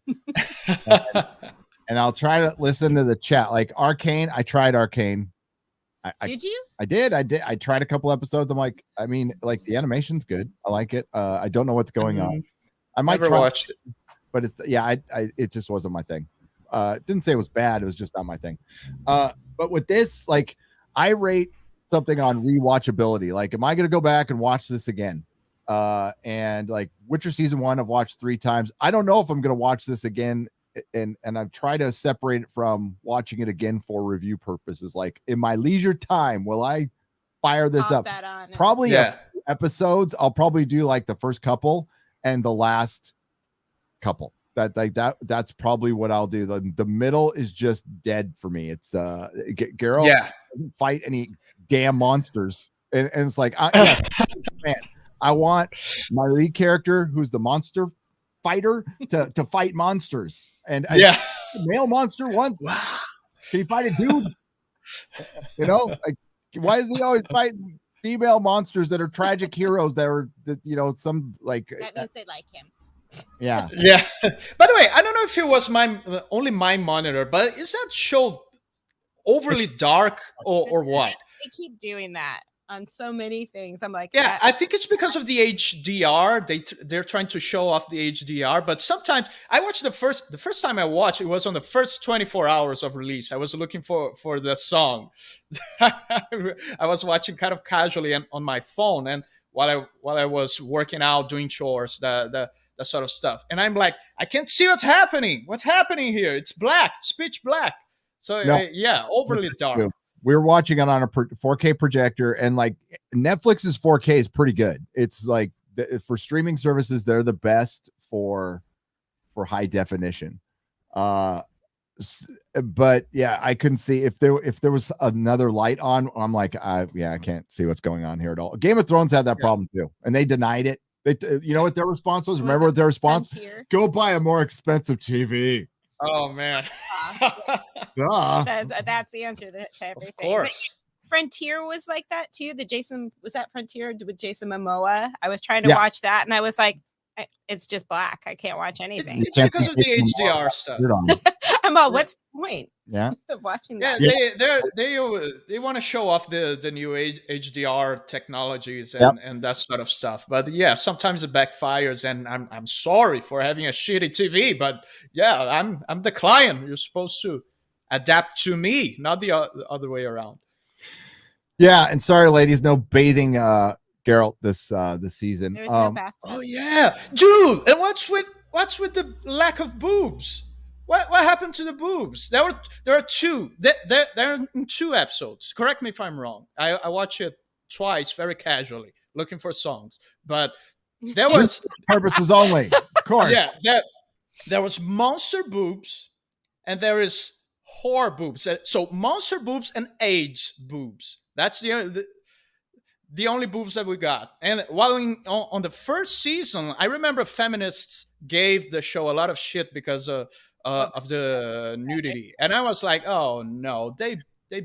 and I'll try to listen to the chat. Like Arcane, I tried Arcane. Did you? I did. I tried a couple episodes. I'm like, I mean, like the animation's good. I like it. I don't know what's going on. I might never try watched it. But it's it just wasn't my thing. Didn't say it was bad. It was just not my thing. But with this, like, I rate something on rewatchability. Like, am I going to go back and watch this again? And like Witcher season 1, I've watched 3 times. I don't know if I'm going to watch this again. And I've tried to separate it from watching it again for review purposes. Like, in my leisure time, will I fire this up? Probably episodes. I'll probably do like the first couple and the last couple. That's probably what I'll do. The middle is just dead for me. It's Geralt doesn't fight any damn monsters, and it's like man, I want my lead character, who's the monster fighter, to fight monsters. And a male monster once. Wow. Can he fight a dude? You know, like, why is he always fighting female monsters that are tragic heroes that are, some like that means they like him. Yeah. By the way, I don't know if it was only my monitor, but is that show overly dark or what? They keep doing that on so many things. I'm like, I think it's because of the HDR. They're trying to show off the HDR, but sometimes I watched the first time I watched it was on the first 24 hours of release. I was looking for the song. I was watching kind of casually on my phone, and while I was working out, doing chores, the sort of stuff. And I'm like, I can't see what's happening. What's happening here? It's black. It's pitch black. So overly dark. We're watching it on a 4K projector, and like Netflix's 4K is pretty good. It's like for streaming services, they're the best for high definition. But yeah, I couldn't see if there was another light on. I'm like, I can't see what's going on here at all. Game of Thrones had that problem too, and they denied it. You know what their response was? Remember what their response? Frontier? Go buy a more expensive TV. Oh man, that's the answer to everything. Of course, but Frontier was like that too. Was that Frontier with Jason Momoa? I was trying to watch that, and I was like, it's just black. I can't watch anything. It's because of the HDR stuff. I'm all, what's the point? Yeah, of watching that. They want to show off the new HDR technologies and that sort of stuff. But yeah, sometimes it backfires, and I'm sorry for having a shitty TV, but I'm the client. You're supposed to adapt to me, not the other way around. Yeah, and sorry, ladies, no bathing Geralt this season. No bathtub. Oh yeah, dude. And what's with the lack of boobs? What happened to the boobs? There are 2. They're in 2 episodes. Correct me if I'm wrong. I watch it twice, very casually, looking for songs. But there was purposes only, of course. Yeah, there was monster boobs, and there is whore boobs. So monster boobs and AIDS boobs. That's the only boobs that we got. And while on the first season, I remember feminists gave the show a lot of shit because of the nudity, and I was like, oh no, they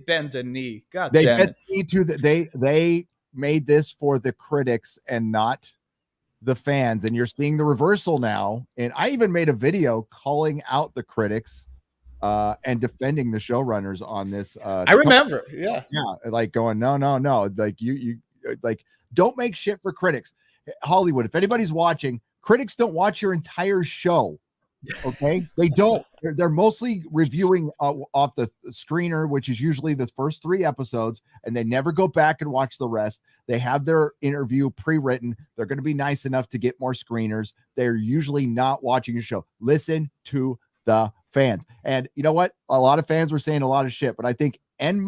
bend the knee. God damn it. They bent the knee to they made this for the critics and not the fans, and you're seeing the reversal now. And I even made a video calling out the critics and defending the showrunners on this. I remember, like going, no, like you like, don't make shit for critics. Hollywood, if anybody's watching, critics don't watch your entire show. Okay, they don't. They're mostly reviewing off the screener, which is usually the first 3 episodes, and they never go back and watch the rest. They have their interview pre-written. They're going to be nice enough to get more screeners. They're usually not watching a show. Listen to the fans. And you know what? A lot of fans were saying a lot of shit, but I think en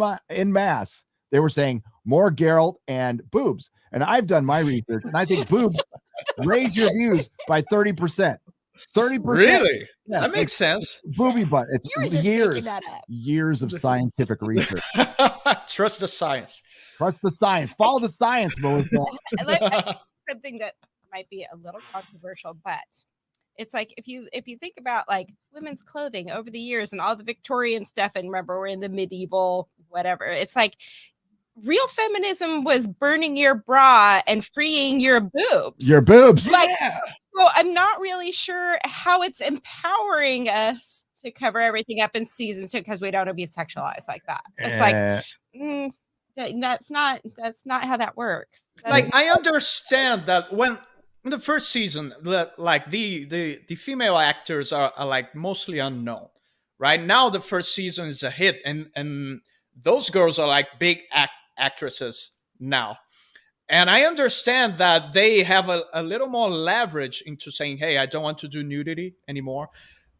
masse, they were saying more Geralt and boobs. And I've done my research, and I think boobs raise your views by 30%. 30%. Really? Yes, that makes sense. Booby butt. It's You were just making that up. years of scientific research. Trust the science. Trust the science. Follow the science, Melissa. I like something that might be a little controversial, but it's like if you think about like women's clothing over the years and all the Victorian stuff, and remember we're in the medieval whatever, it's like real feminism was burning your bra and freeing your boobs. Your boobs. Like, so I'm not really sure how it's empowering us to cover everything up in season 2 because we don't want to be sexualized like that. It's like that's not how that works. Like I understand that when in the first season, like the female actors are like mostly unknown. Right now, the first season is a hit, and those girls are like big actresses now. And I understand that they have a little more leverage into saying, hey, I don't want to do nudity anymore.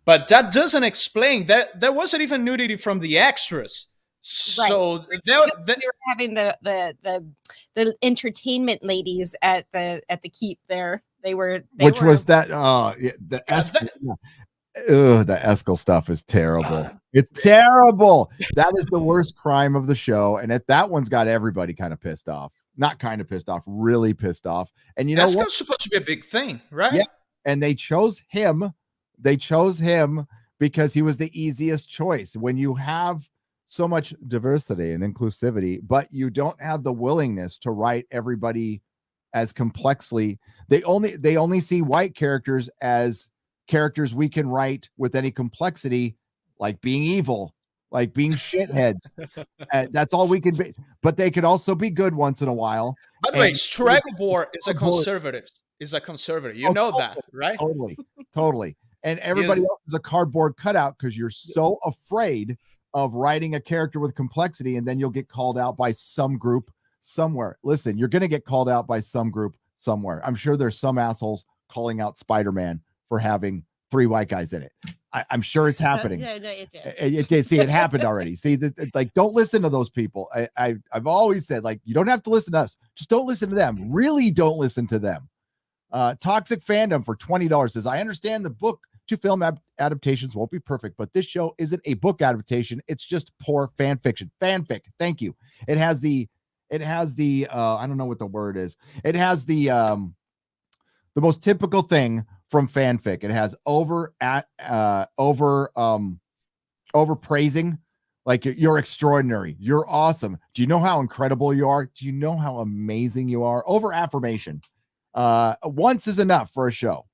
But that doesn't explain that there wasn't even nudity from the extras. Right. So they were having the entertainment ladies at the Keep there. Was that the Eskel. The Eskel stuff is terrible. It's terrible. That is the worst crime of the show, and that one's got everybody kind of pissed off. Not kind of pissed off, really pissed off. And you know Eskel's what? supposed to be a big thing, right? Yeah. And they chose him. They chose him because he was the easiest choice. When you have so much diversity and inclusivity, but you don't have the willingness to write everybody as complexly, they only see white characters as characters we can write with any complexity, like being evil, like being shitheads. That's all we can be. But they could also be good once in a while. By the way, Stragobor is a conservative. You know that, right? Totally. And everybody else is a cardboard cutout because you're so afraid of writing a character with complexity, and then you'll get called out by some group somewhere. Listen, you're going to get called out by some group somewhere. I'm sure there's some assholes calling out Spider-Man for having 3 white guys in it. I'm sure it's happening. No, it did. It did. See, it happened already. See, like, don't listen to those people. I've always said, like, you don't have to listen to us. Just don't listen to them. Really don't listen to them. Toxic Fandom for $20 says, I understand the book to film adaptations won't be perfect, but this show isn't a book adaptation. It's just poor fan fiction. Fanfic. Thank you. It has the I don't know what the word is. It has the most typical thing from fanfic. It has over praising, like you're extraordinary, you're awesome. Do you know how incredible you are? Do you know how amazing you are? Over affirmation. Once is enough for a show.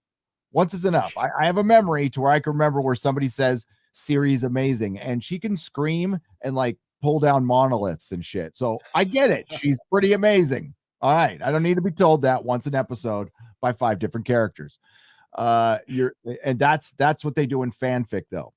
Once is enough. I have a memory to where I can remember where somebody says Siri's amazing, and she can scream and like pull down monoliths and shit. So I get it. She's pretty amazing. All right. I don't need to be told that once an episode by 5 different characters. And that's what they do in fanfic though,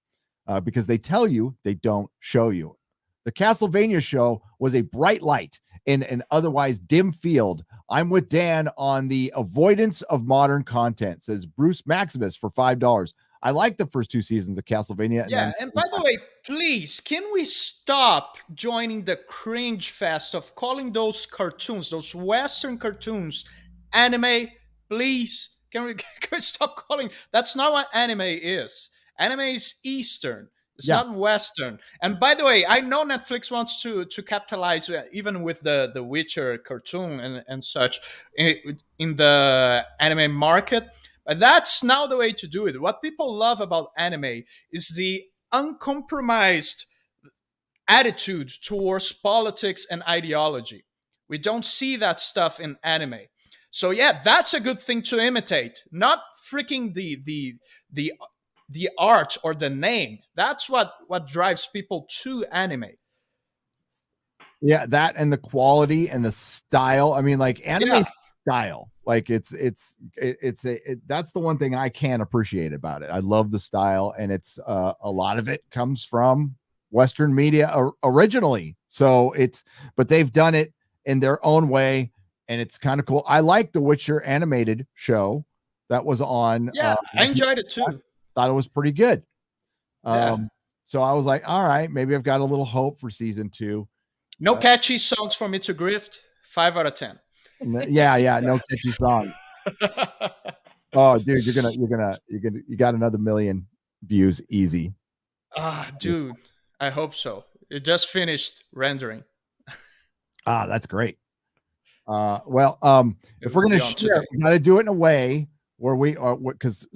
because they tell you, they don't show you. The Castlevania show was a bright light in an otherwise dim field. I'm with Dan on the avoidance of modern content, says Bruce Maximus for $5. I like the first 2 seasons of Castlevania. Yeah, and by the way, please, can we stop joining the cringe fest of calling those cartoons, those Western cartoons, anime? Please, can we stop calling? That's not what anime is. Anime is Eastern. It's not Western. And by the way, I know Netflix wants to capitalize even with the Witcher cartoon and such in the anime market. But that's not the way to do it. What people love about anime is the uncompromised attitude towards politics and ideology. We don't see that stuff in anime. So yeah, that's a good thing to imitate. Not freaking the art or the name. That's what drives people to anime. Yeah, that and the quality and the style. I mean, like anime style. Like that's the one thing I can appreciate about it. I love the style, and it's a lot of it comes from Western media originally. So but they've done it in their own way, and it's kind of cool. I like the Witcher animated show that was on. Yeah, I enjoyed it too. Thought it was pretty good. Yeah. So I was like, all right, maybe I've got a little hope for season 2. No catchy songs from It's a Grift. 5 out of 10. Yeah, no catchy songs. Oh, dude, you got another million views easy. Dude, I hope so. It just finished rendering. That's great. If we're gonna share, we gotta do it in a way where we are, because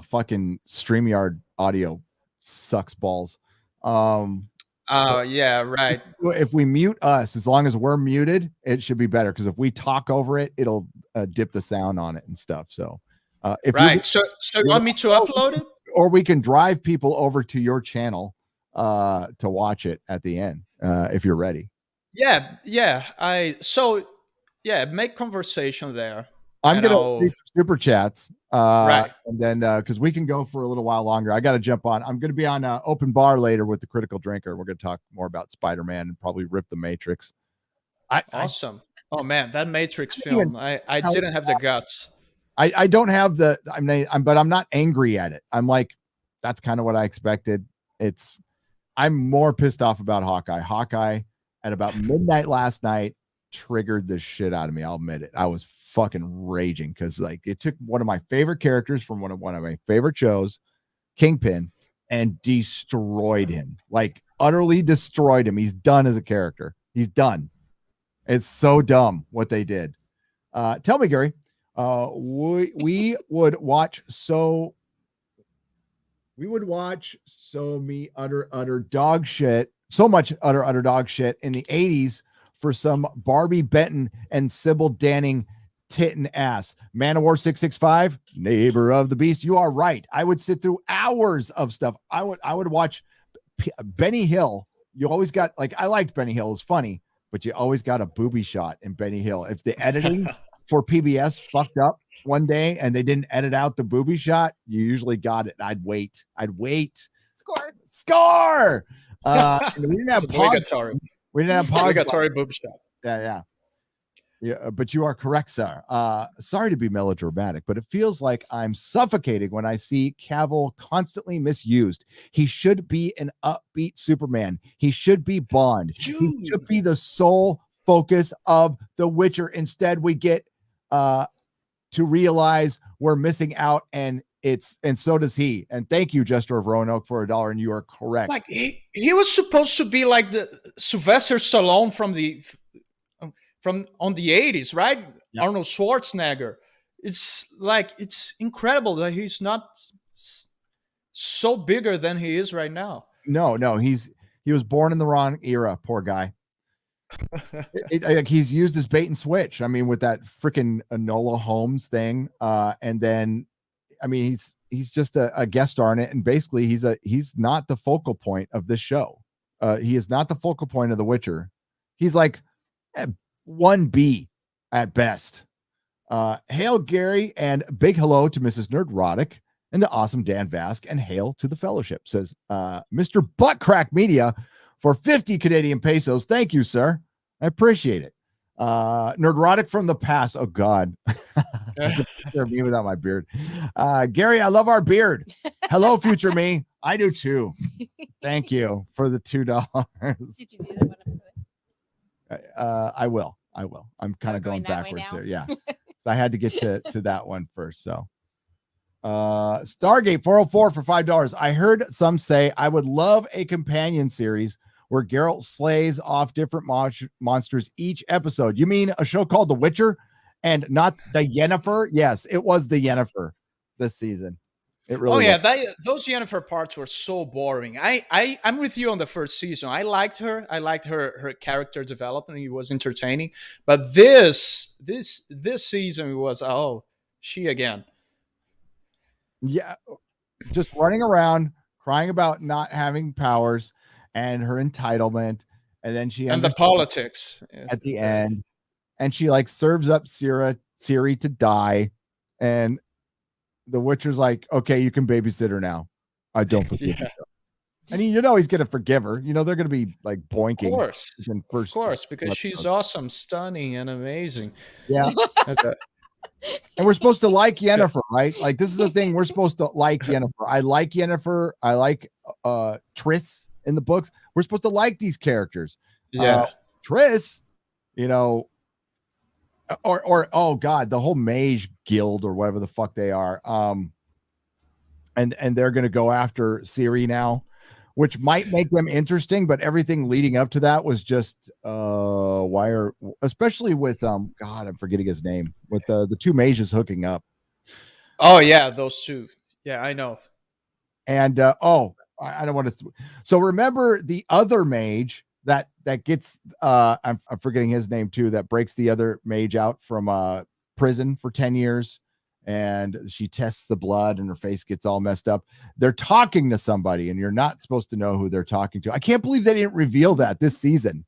fucking StreamYard audio sucks balls. Yeah, right. If we mute us, as long as we're muted, it should be better, because if we talk over it, it'll dip the sound on it and stuff. So so you want me to upload it, or we can drive people over to your channel to watch it at the end if you're ready. Make conversation there. I'm gonna read some super chats, right? And then because we can go for a little while longer, I got to jump on. I'm gonna be on open bar later with the Critical Drinker. We're gonna talk more about Spider-Man and probably rip the Matrix. Awesome. Oh man, that Matrix film. I didn't have the guts. I don't have but I'm not angry at it. I'm like, that's kind of what I expected. I'm more pissed off about Hawkeye. Hawkeye at about midnight last night triggered the shit out of me. I'll admit it. I was fucking raging because like it took one of my favorite characters from one of my favorite shows, Kingpin, and destroyed him. Like utterly destroyed him. He's done as a character. He's done. It's so dumb what they did. Tell me, Gary. We would watch so me utter dog shit. So much utter dog shit in the 80s for some Barbie Benton and Sybil Danning tit and ass. Man of War 665, Neighbor of the Beast. You are right. I would sit through hours of stuff. I would watch Benny Hill. You always got, like, I liked Benny Hill. It was funny, but you always got a booby shot in Benny Hill. If the editing for PBS fucked up one day and they didn't edit out the booby shot, you usually got it. I'd wait. Score. And we didn't have pause. We didn't have pause. Obligatory boob shot. Yeah. But you are correct, sir. Sorry to be melodramatic, but it feels like I'm suffocating when I see Cavill constantly misused. He should be an upbeat Superman. He should be Bond. Dude. He should be the sole focus of The Witcher. Instead, we get to realize we're missing out, and so does he. And thank you, Jester of Roanoke, for $1, and you are correct. Like he was supposed to be like the Sylvester Stallone from on the 80s, right? Yep. Arnold Schwarzenegger. It's incredible that he's not so bigger than he is right now. No, he was born in the wrong era, poor guy. He's used as bait and switch. I mean, with that freaking Enola Holmes thing, and then, I mean, he's just a guest star in it, and basically he's not the focal point of this show. He is not the focal point of The Witcher. He's like 1B at best. Hail Gary, and big hello to Mrs. Nerdrotic and the awesome Dan Vasc, and hail to the fellowship, says Mr. Buttcrack Media for 50 Canadian pesos. Thank you, sir. I appreciate it. Nerdrotic from the past. Oh God. That's a picture of me without my beard. Gary, I love our beard. Hello, future me. I do too. Thank you for the $2. Did you do that one? I will. I'm kind of going backwards there. Yeah. So I had to get to that one first. So Stargate 404 for $5. I heard some say I would love a companion series where Geralt slays off different monsters each episode. You mean a show called The Witcher and not the Yennefer? Yes, it was the Yennefer this season. It really those Yennefer parts were so boring. I'm with you on the first season. I liked her. I liked her character development. It was entertaining. But this season was she again. Yeah, just running around crying about not having powers and her entitlement and then she and the politics at the end, and she like serves up Ciri to die, and the Witcher's like, okay, you can babysit her now. I don't forgive you. And he's gonna forgive her. They're gonna be like boinking. Of course, because she's awesome, stunning, and amazing. Yeah. And we're supposed to like Yennefer, right? Like, this is the thing. We're supposed to like Yennefer. I like Yennefer. I like Triss in the books. We're supposed to like these characters. Yeah. Triss, or oh god, the whole mage guild or whatever the fuck they are. And they're gonna go after Ciri now, which might make them interesting, but everything leading up to that was just especially with God, I'm forgetting his name, with the two mages hooking up. Oh yeah, those two. Yeah, I know. And I don't want to. So remember the other mage that gets I'm forgetting his name too, that breaks the other mage out from prison for 10 years. And she tests the blood and her face gets all messed up. They're talking to somebody and you're not supposed to know who they're talking to. I can't believe they didn't reveal that this season.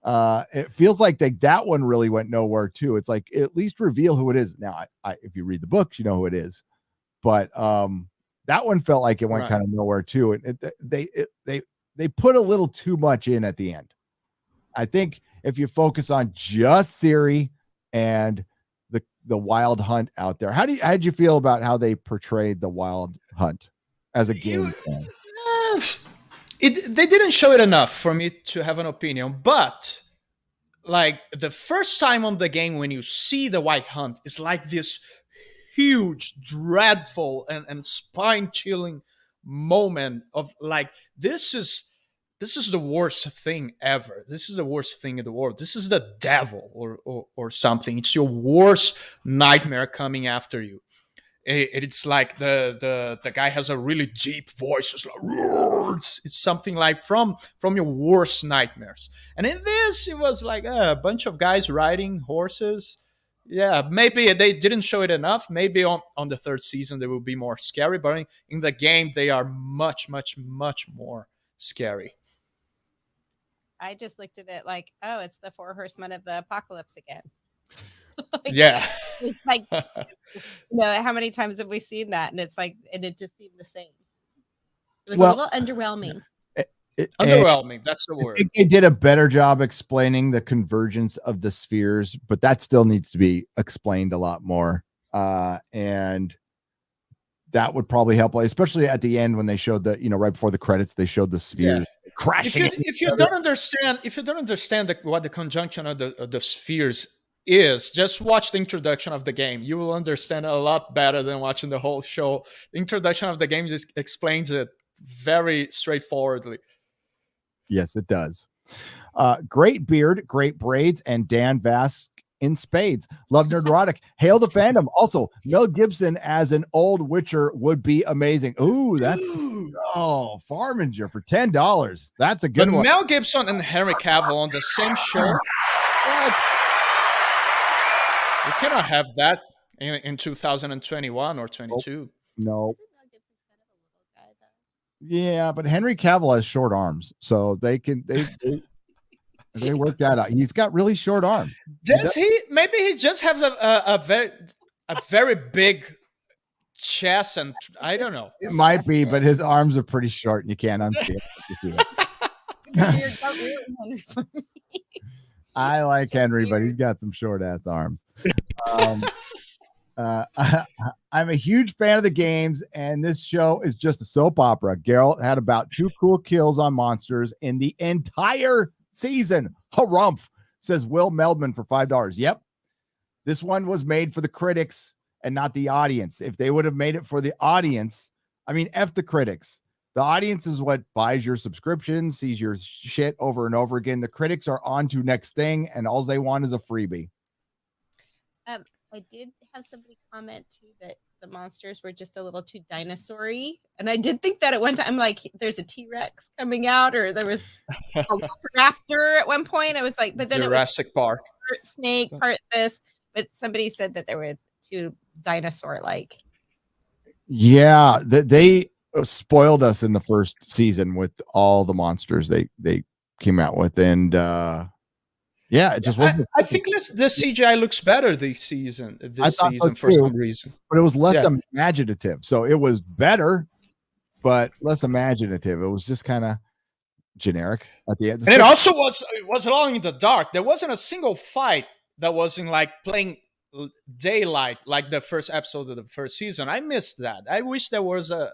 It feels like that one really went nowhere too. It's like, at least reveal who it is. Now, if you read the books, you know who it is, but that one felt like it went kind of nowhere too. And they put a little too much in at the end. I think if you focus on just Ciri and the wild hunt out there, how did you feel about how they portrayed the wild hunt as a game fan? They didn't show it enough for me to have an opinion, but like the first time on the game when you see the wild hunt, it's like this huge, dreadful and spine-chilling moment of like, this is the worst thing ever. This is the worst thing in the world. This is the devil or something. It's your worst nightmare coming after you. It's like the guy has a really deep voice. It's like, it's something like from your worst nightmares. And in this, it was like a bunch of guys riding horses. Yeah, maybe they didn't show it enough. Maybe on the third season, they will be more scary. But in the game, they are much, much, much more scary. I just looked at it like, oh, it's the 4 horsemen of the apocalypse again. Yeah. It's like, how many times have we seen that? And it's like, and it just seemed the same. It was a little underwhelming. Underwhelming, that's the word. It did a better job explaining the convergence of the spheres, but that still needs to be explained a lot more. And that would probably help, especially at the end when they showed right before the credits, they showed the spheres crashing. If you don't understand what the conjunction of the spheres is, just watch the introduction of the game. You will understand a lot better than watching the whole show. The introduction of the game just explains it very straightforwardly. Yes, it does. Great beard, great braids, and Dan Vasc in spades. Love Nerdrotic. Hail the fandom. Also, Mel Gibson as an old Witcher would be amazing. Ooh, Farminger for $10. That's a good one. Mel Gibson and Henry Cavill on the same show. What? You cannot have that in 2021 or 22. No. Yeah, but Henry Cavill has short arms, so they work that out. He's got really short arms. Does he? Maybe he just has a very big chest, and I don't know. It might be, but his arms are pretty short, and you can't unsee it. You see it. I like Henry, but he's got some short ass arms. I'm a huge fan of the games, and this show is just a soap opera. Geralt had about 2 cool kills on monsters in the entire season. Harumph, says Will Meldman for $5. Yep. This one was made for the critics and not the audience. If they would have made it for the audience, F the critics. The audience is what buys your subscription, sees your shit over and over again. The critics are on to next thing, and all they want is a freebie. I did have somebody comment too that the monsters were just a little too dinosaur-y. And I did think that at one time, like, there's a T-Rex coming out, or there was a raptor at one point. I was like, but then Jurassic Park. Part snake, part this. But somebody said that there were too dinosaur-like. Yeah, they spoiled us in the first season with all the monsters they came out with, and it just wasn't. I think the CGI looks better this season. For some reason, but it was less imaginative. So it was better, but less imaginative. It was just kind of generic at the end. And it also was long in the dark. There wasn't a single fight that wasn't like playing daylight, like the first episode of the first season. I missed that. I wish there was a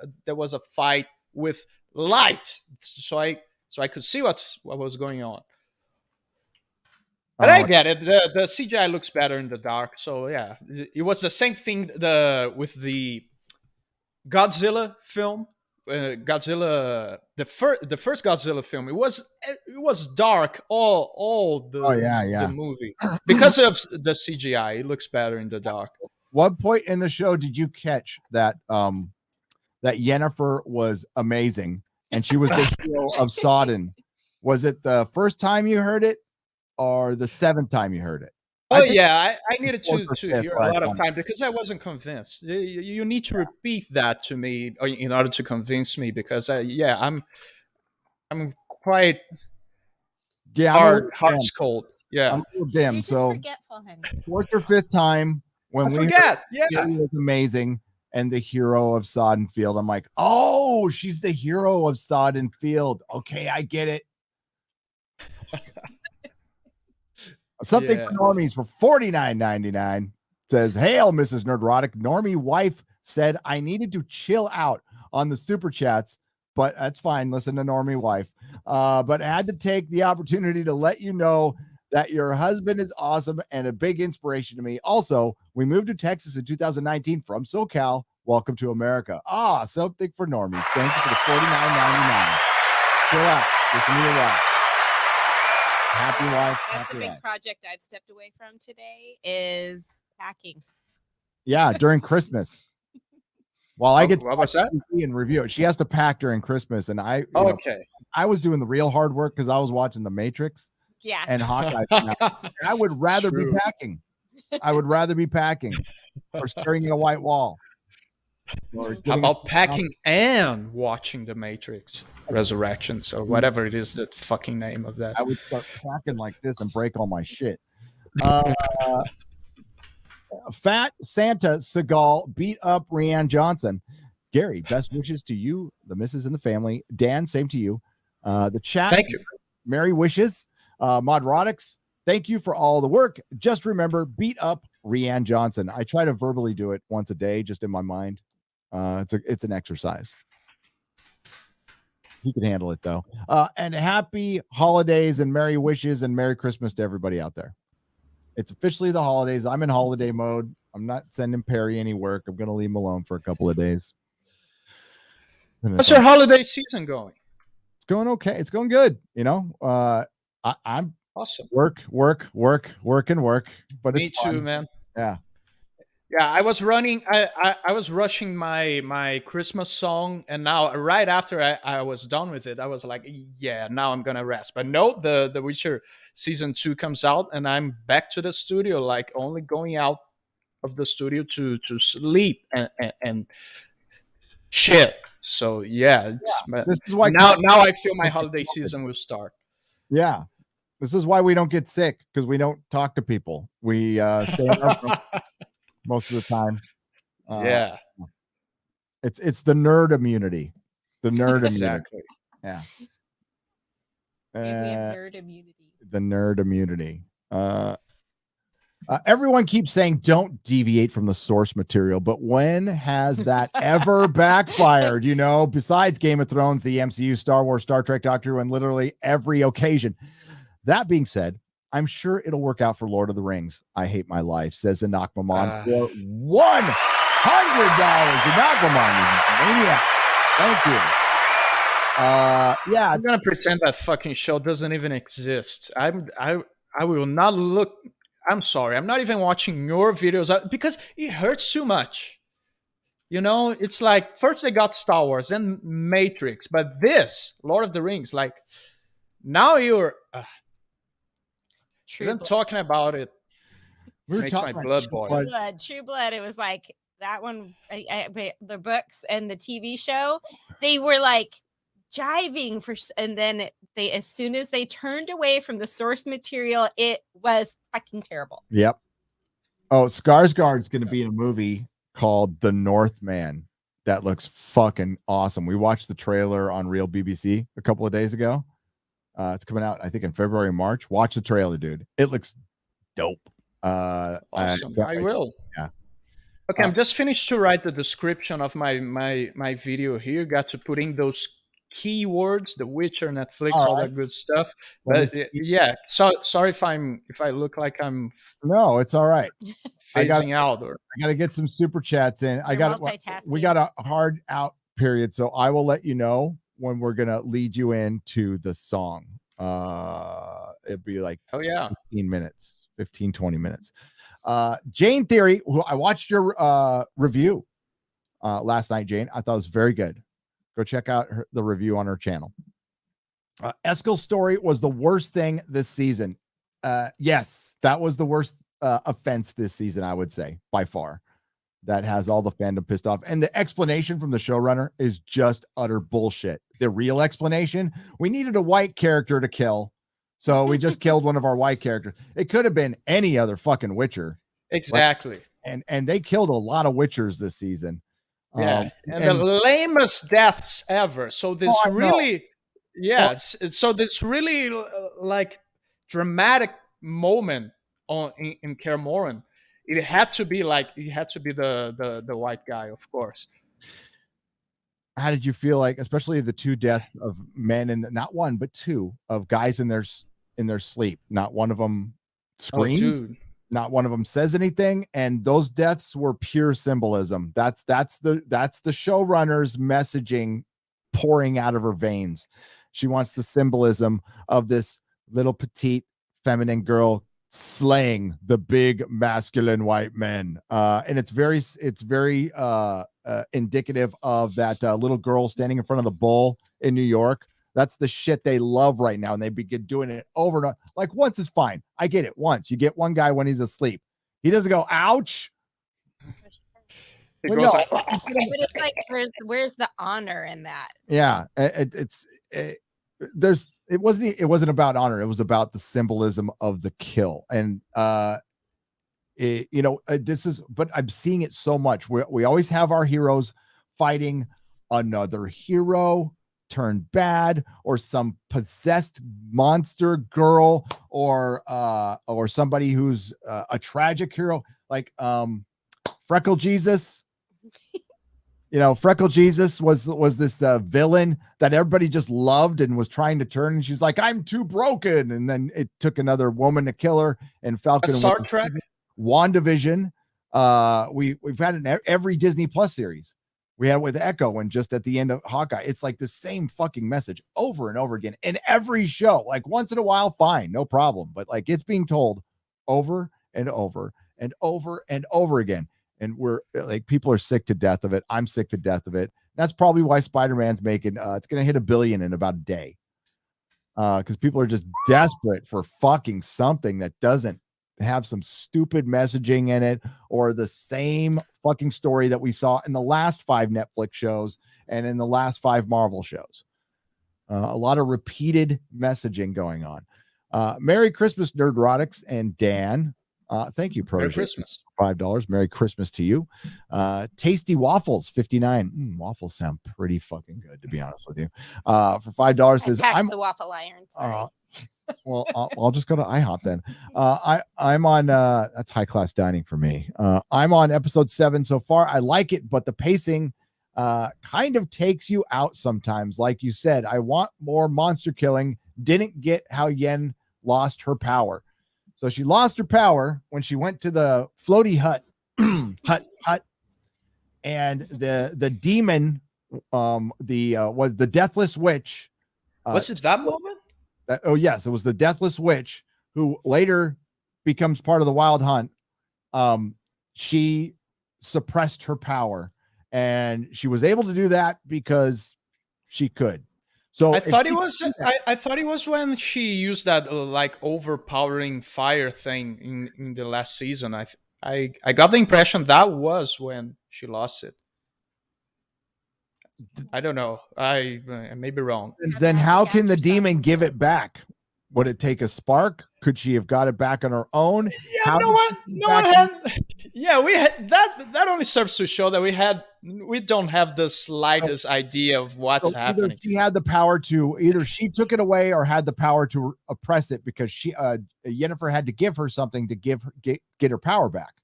fight with light, so I could see what was going on. But I get it. The CGI looks better in the dark. So yeah, it was the same thing with the Godzilla film. Godzilla, the first Godzilla film, it was dark all the movie because of the CGI. It looks better in the dark. What point in the show did you catch that that Yennefer was amazing and she was the hero of Sodden? Was it the first time you heard it or the seventh time you heard it? I needed to hear a lot of time because I wasn't convinced. You need to repeat that to me in order to convince me because I'm quite heart's cold. Yeah, I'm a little dim. You're so forgetful, honey. Fourth or fifth time when we forget. It was amazing and the hero of Sodden Field. I'm like, oh, she's the hero of Sodden Field. Okay, I get it. Something for normies for $49.99 says, "Hail, Mrs. Nerdrotic. Normie wife said I needed to chill out on the super chats, but that's fine. Listen to Normie wife. But I had to take the opportunity to let you know that your husband is awesome and a big inspiration to me. Also, we moved to Texas in 2019 from SoCal. Welcome to America. Something for normies. Thank you for the $49.99. Chill out. Listen to your wife. Happy wife. That's the big project I've stepped away from today is packing. Yeah, during Christmas. While I get to watch that and review it, she has to pack during Christmas, and I was doing the real hard work because I was watching The Matrix. Yeah, and Hawkeye. I would rather be packing. I would rather be packing or staring at a white wall. How about packing and watching The Matrix Resurrections or whatever it is, the fucking name of that? I would start packing like this and break all my shit. Fat Santa Seagal beat up Rianne Johnson. Gary, best wishes to you, the missus, and the family. Dan, same to you. The chat. Thank you. Merry wishes. Modrotics, thank you for all the work. Just remember, beat up Rianne Johnson. I try to verbally do it once a day, just in my mind. It's an exercise. He can handle it though. And happy holidays and Merry wishes and Merry Christmas to everybody out there. It's officially the holidays. I'm in holiday mode. I'm not sending Perry any work. I'm going to leave him alone for a couple of days. How's your holiday season going? It's going okay. It's going good. You know, I'm awesome. Work. But me it's too, fun. man. Yeah. Yeah, I was running. I was rushing my Christmas song, and now right after I was done with it, I was like, yeah, now I'm gonna rest. But no, the Witcher season 2 comes out, and I'm back to the studio, like only going out of the studio to sleep and shit. So yeah, this is why now I feel my holiday season will start. Yeah, this is why we don't get sick, because we don't talk to people. We stay in our room most of the time. Yeah, it's the nerd immunity. The nerd exactly. Immunity. Yeah. We have nerd immunity. The nerd immunity. Everyone keeps saying don't deviate from the source material, but when has that ever backfired? You know, besides Game of Thrones, the MCU, Star Wars, Star Trek, Doctor Who, and literally every occasion. That being said, I'm sure it'll work out for Lord of the Rings. I hate my life, says Anak Maman for $100. Anak Maman, maniac. Thank you. I'm gonna pretend that fucking show doesn't even exist. I will not look. I'm sorry. I'm not even watching your videos because it hurts too much. You know, it's like first they got Star Wars, then Matrix, but this Lord of the Rings, like now you're. Even talking about it makes my blood boil. True Blood. It was like that one. The books and the TV show, they were like jiving and then they, as soon as they turned away from the source material, it was fucking terrible. Yep. Oh, Skarsgård's going to be in a movie called The Northman. That looks fucking awesome. We watched the trailer on Real BBC a couple of days ago. It's coming out, I think, in February, March. Watch the trailer, dude. It looks dope. Awesome. I will. Yeah. Okay, I'm just finished to write the description of my video here. Got to put in those keywords, The Witcher, Netflix, all that good stuff. But yeah, sorry if I look like I'm no, it's all right. phasing out, or I got to get some super chats in. We got a hard out period, so I will let you know when we're gonna lead you into the song. It'd be like 15 minutes, 20 minutes. Jane Theory, who I watched your review last night, Jane. I thought it was very good. Go check out the review on her channel. Eskel's story was the worst thing this season. Yes, that was the worst offense this season, I would say, by far. That has all the fandom pissed off. And the explanation from the showrunner is just utter bullshit. The real explanation, we needed a white character to kill, so we just killed one of our white characters. It could have been any other fucking Witcher. Exactly. And they killed a lot of Witchers this season. Yeah, and the lamest deaths ever. So this so this really like dramatic moment in Kaer Morhen. It had to be the white guy, of course. How did you feel like, especially the two deaths of men, and not one but two of guys in their sleep? Not one of them screams. Not one of them says anything, and those deaths were pure symbolism. That's the showrunner's messaging pouring out of her veins. She wants the symbolism of this little petite feminine girl slaying the big masculine white men, and it's very indicative of that little girl standing in front of the bull in New York. That's the shit they love right now, and they begin doing it over and over. Like, once is fine. I get it. Once you get one guy when he's asleep, he doesn't go ouch. But it's like, where's the honor in that? Yeah, it wasn't about honor. It was about the symbolism of the kill, and but I'm seeing it so much. We always have our heroes fighting another hero turned bad, or some possessed monster girl, or somebody who's a tragic hero, like Freckle Jesus. Freckle Jesus was this villain that everybody just loved and was trying to turn, and she's like, I'm too broken, and then it took another woman to kill her. And Falcon, Star Trek, WandaVision, we've had it in every Disney Plus series. We had it with Echo, and just at the end of Hawkeye, it's like the same fucking message over and over again in every show. Like, once in a while, fine, no problem, but like, it's being told over and over and over and over again. And we're like, people are sick to death of it. I'm sick to death of it. That's probably why Spider-Man's making it's going to hit $1 billion in about a day, because people are just desperate for fucking something that doesn't have some stupid messaging in it, or the same fucking story that we saw in the last 5 Netflix shows and in the last 5 Marvel shows. A lot of repeated messaging going on. Merry Christmas, Nerdrotics and Dan. Thank you, Protege. Merry Christmas. $5. Merry Christmas to you. Tasty Waffles, 59. Waffles sound pretty fucking good, to be honest with you. For $5 says, I'm the waffle iron. Well, I'll just go to IHOP then. I'm on that's high class dining for me. I'm on episode 7 so far. I like it, but the pacing kind of takes you out sometimes. Like you said, I want more monster killing. Didn't get how Yen lost her power. So she lost her power when she went to the floaty hut, and the demon, was the Deathless Witch. Was it that moment? Yes, it was the Deathless Witch who later becomes part of the Wild Hunt. She suppressed her power, and she was able to do that because she could. So I thought it was when she used that like overpowering fire thing in the last season. I got the impression that was when she lost it. I don't know. I may be wrong. Then how can the After demon something. give it back? Would it take a spark? Could she have got it back on her own? Yeah, How no did one, she no back one in- had. Yeah, we had that. That only serves to show that we don't have the slightest idea of what's So either happening. she had the power to, either she took it away or had the power to oppress it, because Yennefer had to give her something to get her power back.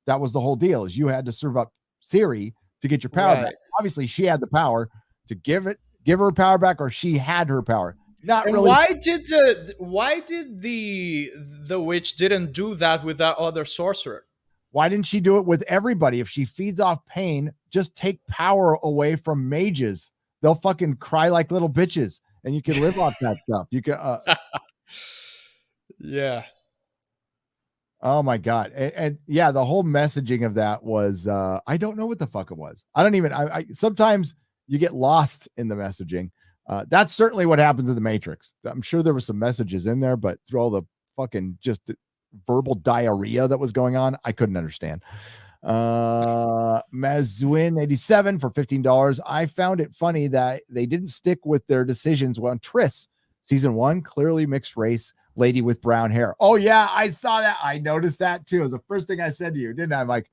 That was the whole deal, is you had to serve up Ciri to get your power back. Right. Obviously she had the power to give her power back, or she had her power. Not And really. why did the witch didn't do that with that other sorcerer? Why didn't she do it with everybody? If she feeds off pain, just take power away from mages. They'll fucking cry like little bitches, and you can live off that stuff. You can. Yeah. Oh my god, and yeah, the whole messaging of that was I don't know what the fuck it was. I don't even. I sometimes you get lost in the messaging. That's certainly what happens in the Matrix. I'm sure there were some messages in there, but through all the fucking just verbal diarrhea that was going on, I couldn't understand. Mazwin 87 for $15. I found it funny that they didn't stick with their decisions on Triss. Season 1, clearly mixed race lady with brown hair. Oh yeah, I saw that. I noticed that too. It was the first thing I said to you, didn't I? I'm like,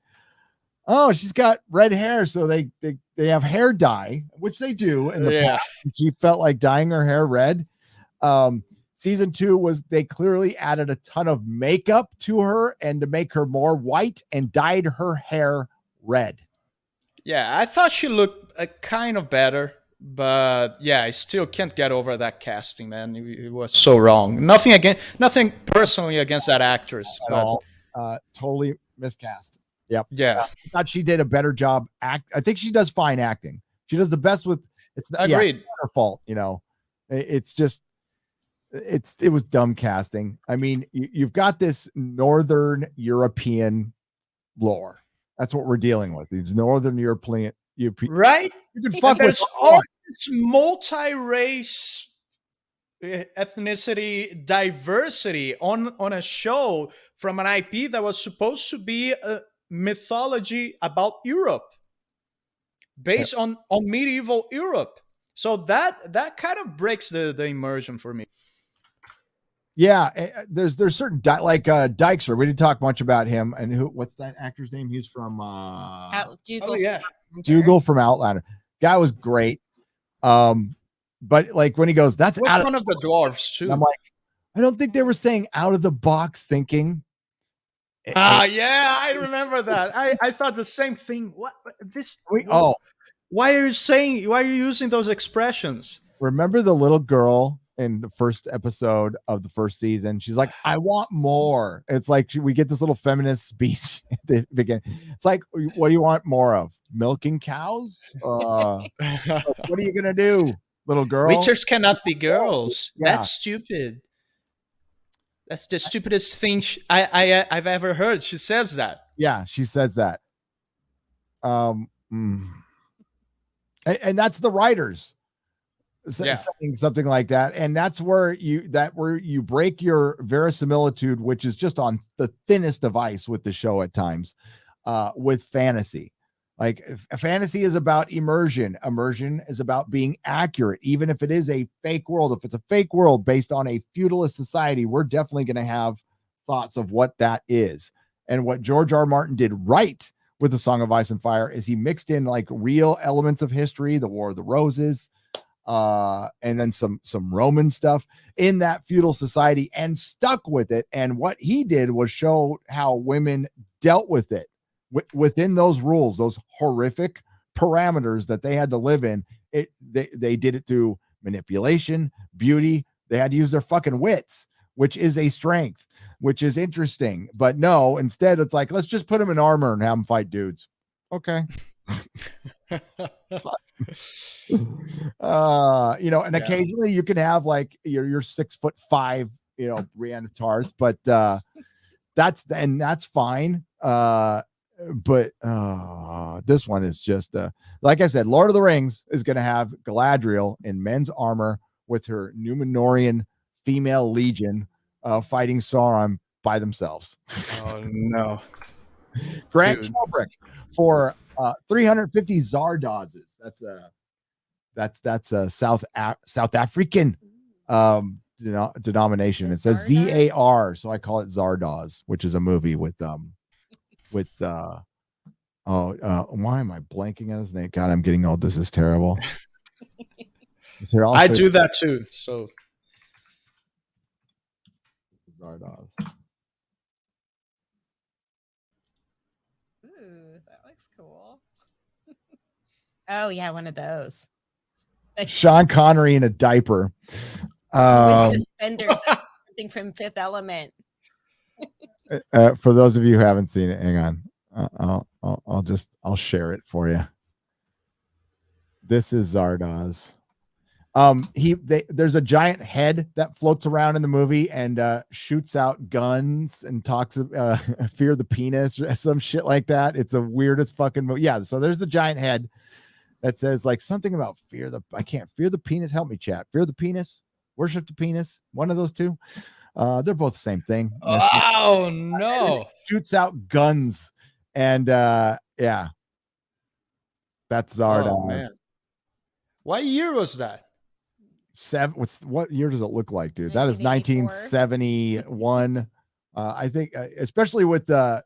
oh, she's got red hair, so they have hair dye, which they do in the past. And she felt like dyeing her hair red. Season 2 was, they clearly added a ton of makeup to her and to make her more white, and dyed her hair red. Yeah, I thought she looked kind of better, but yeah, I still can't get over that casting, man. It was so wrong. Nothing personally against that actress At all. Totally miscast. Yep. Yeah. I thought she did a better job. I think she does fine acting. She does the best with. It's not, Agreed. it's not her fault. It's just. It was dumb casting. I mean, you've got this Northern European lore. That's what we're dealing with. These Northern European, right? You can fuck with There's all this multi-race ethnicity diversity on a show from an IP that was supposed to be a mythology about Europe, based on medieval Europe. So that kind of breaks the immersion for me. Yeah, there's certain Dykstra. We didn't talk much about him. And what's that actor's name? He's from Dougal from Outlander. Guy was great. But like when he goes, that's one of the dwarves too. I'm like, I don't think they were saying out of the box thinking. Yeah, I remember that. I thought the same thing. What this? Why are you using those expressions? Remember the little girl in the first episode of the first season? She's like, I want more. It's like we get this little feminist speech at the beginning. It's like, what do you want more of? Milking cows? What are you gonna do, little girl? Witchers cannot be girls. Yeah. That's stupid. That's the stupidest thing I've ever heard. She says that. Yeah, she says that. And that's the writers saying something like that, and that's where you break your verisimilitude, which is just on the thinnest of ice with the show at times, with fantasy. Like, fantasy is about immersion. Immersion is about being accurate, even if it is a fake world. If it's a fake world based on a feudalist society, we're definitely going to have thoughts of what that is. And what George R. Martin did right with the Song of Ice and Fire is he mixed in like real elements of history, the War of the Roses, and then some Roman stuff in that feudal society, and stuck with it. And what he did was show how women dealt with it within those rules, those horrific parameters that they had to live in. They did it through manipulation, beauty. They had to use their fucking wits, which is a strength, which is interesting. But no, instead it's like, let's just put them in armor and have them fight dudes. Okay. And occasionally you can have like your 6'5", Brienne of Tarth, but that's fine. But this one is just like I said, Lord of the Rings is going to have Galadriel in men's armor with her Numenorian female legion fighting Sauron by themselves. Oh no. Grant Kubrick for 350 Zardozes. That's That's a South African denomination. It says ZAR, so I call it Zardoz, which is a movie with why am I blanking on his name? God, I'm getting old. This is terrible. Here, I do that too. So Zardoz. Ooh, that looks cool. Oh yeah, one of those. Sean Connery in a diaper. With suspenders, something from Fifth Element. For those of you who haven't seen it, hang on. I'll share it for you. This is Zardoz. There's a giant head that floats around in the movie and shoots out guns and talks fear the penis or some shit like that. It's the weirdest fucking movie. Yeah, so there's the giant head that says like something about fear the penis. Help me, chat. Fear the penis, worship the penis. One of those two. They're both the same thing. Oh no! Shoots out guns and yeah, that's Zardoz. What year was that? What year does it look like, dude? That is 1971. I think, especially with the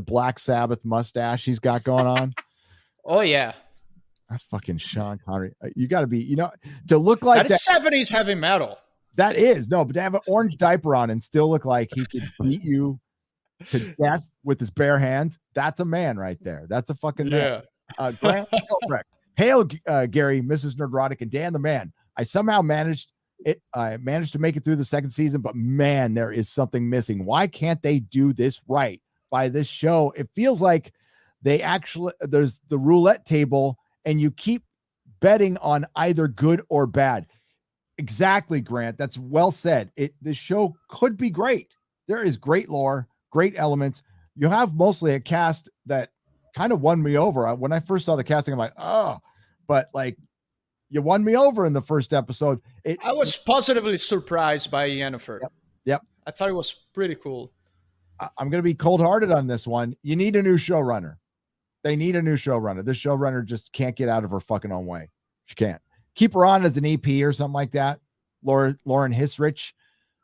Black Sabbath mustache he's got going on. Oh yeah, that's fucking Sean Connery. You got to be, to look like that is 70s heavy metal. That is but to have an orange diaper on and still look like he could beat you to death with his bare hands. That's a man right there. That's a fucking man. Grant Helbrecht. Hail, Gary, Mrs. Nerdrotic, and Dan the Man. I somehow managed to make it through the second season, but man, there is something missing. Why can't they do this right by this show? It feels like there's the roulette table and you keep betting on either good or bad. Exactly, Grant. That's well said. This show could be great. There is great lore, great elements. You have mostly a cast that kind of won me over. When I first saw the casting, I'm like, oh, but like, you won me over in the first episode. I was positively surprised by Yennefer. Yep. I thought it was pretty cool. I'm going to be cold-hearted on this one. You need a new showrunner. They need a new showrunner. This showrunner just can't get out of her fucking own way. She can't. Keep her on as an EP or something like that, Lauren Hisrich,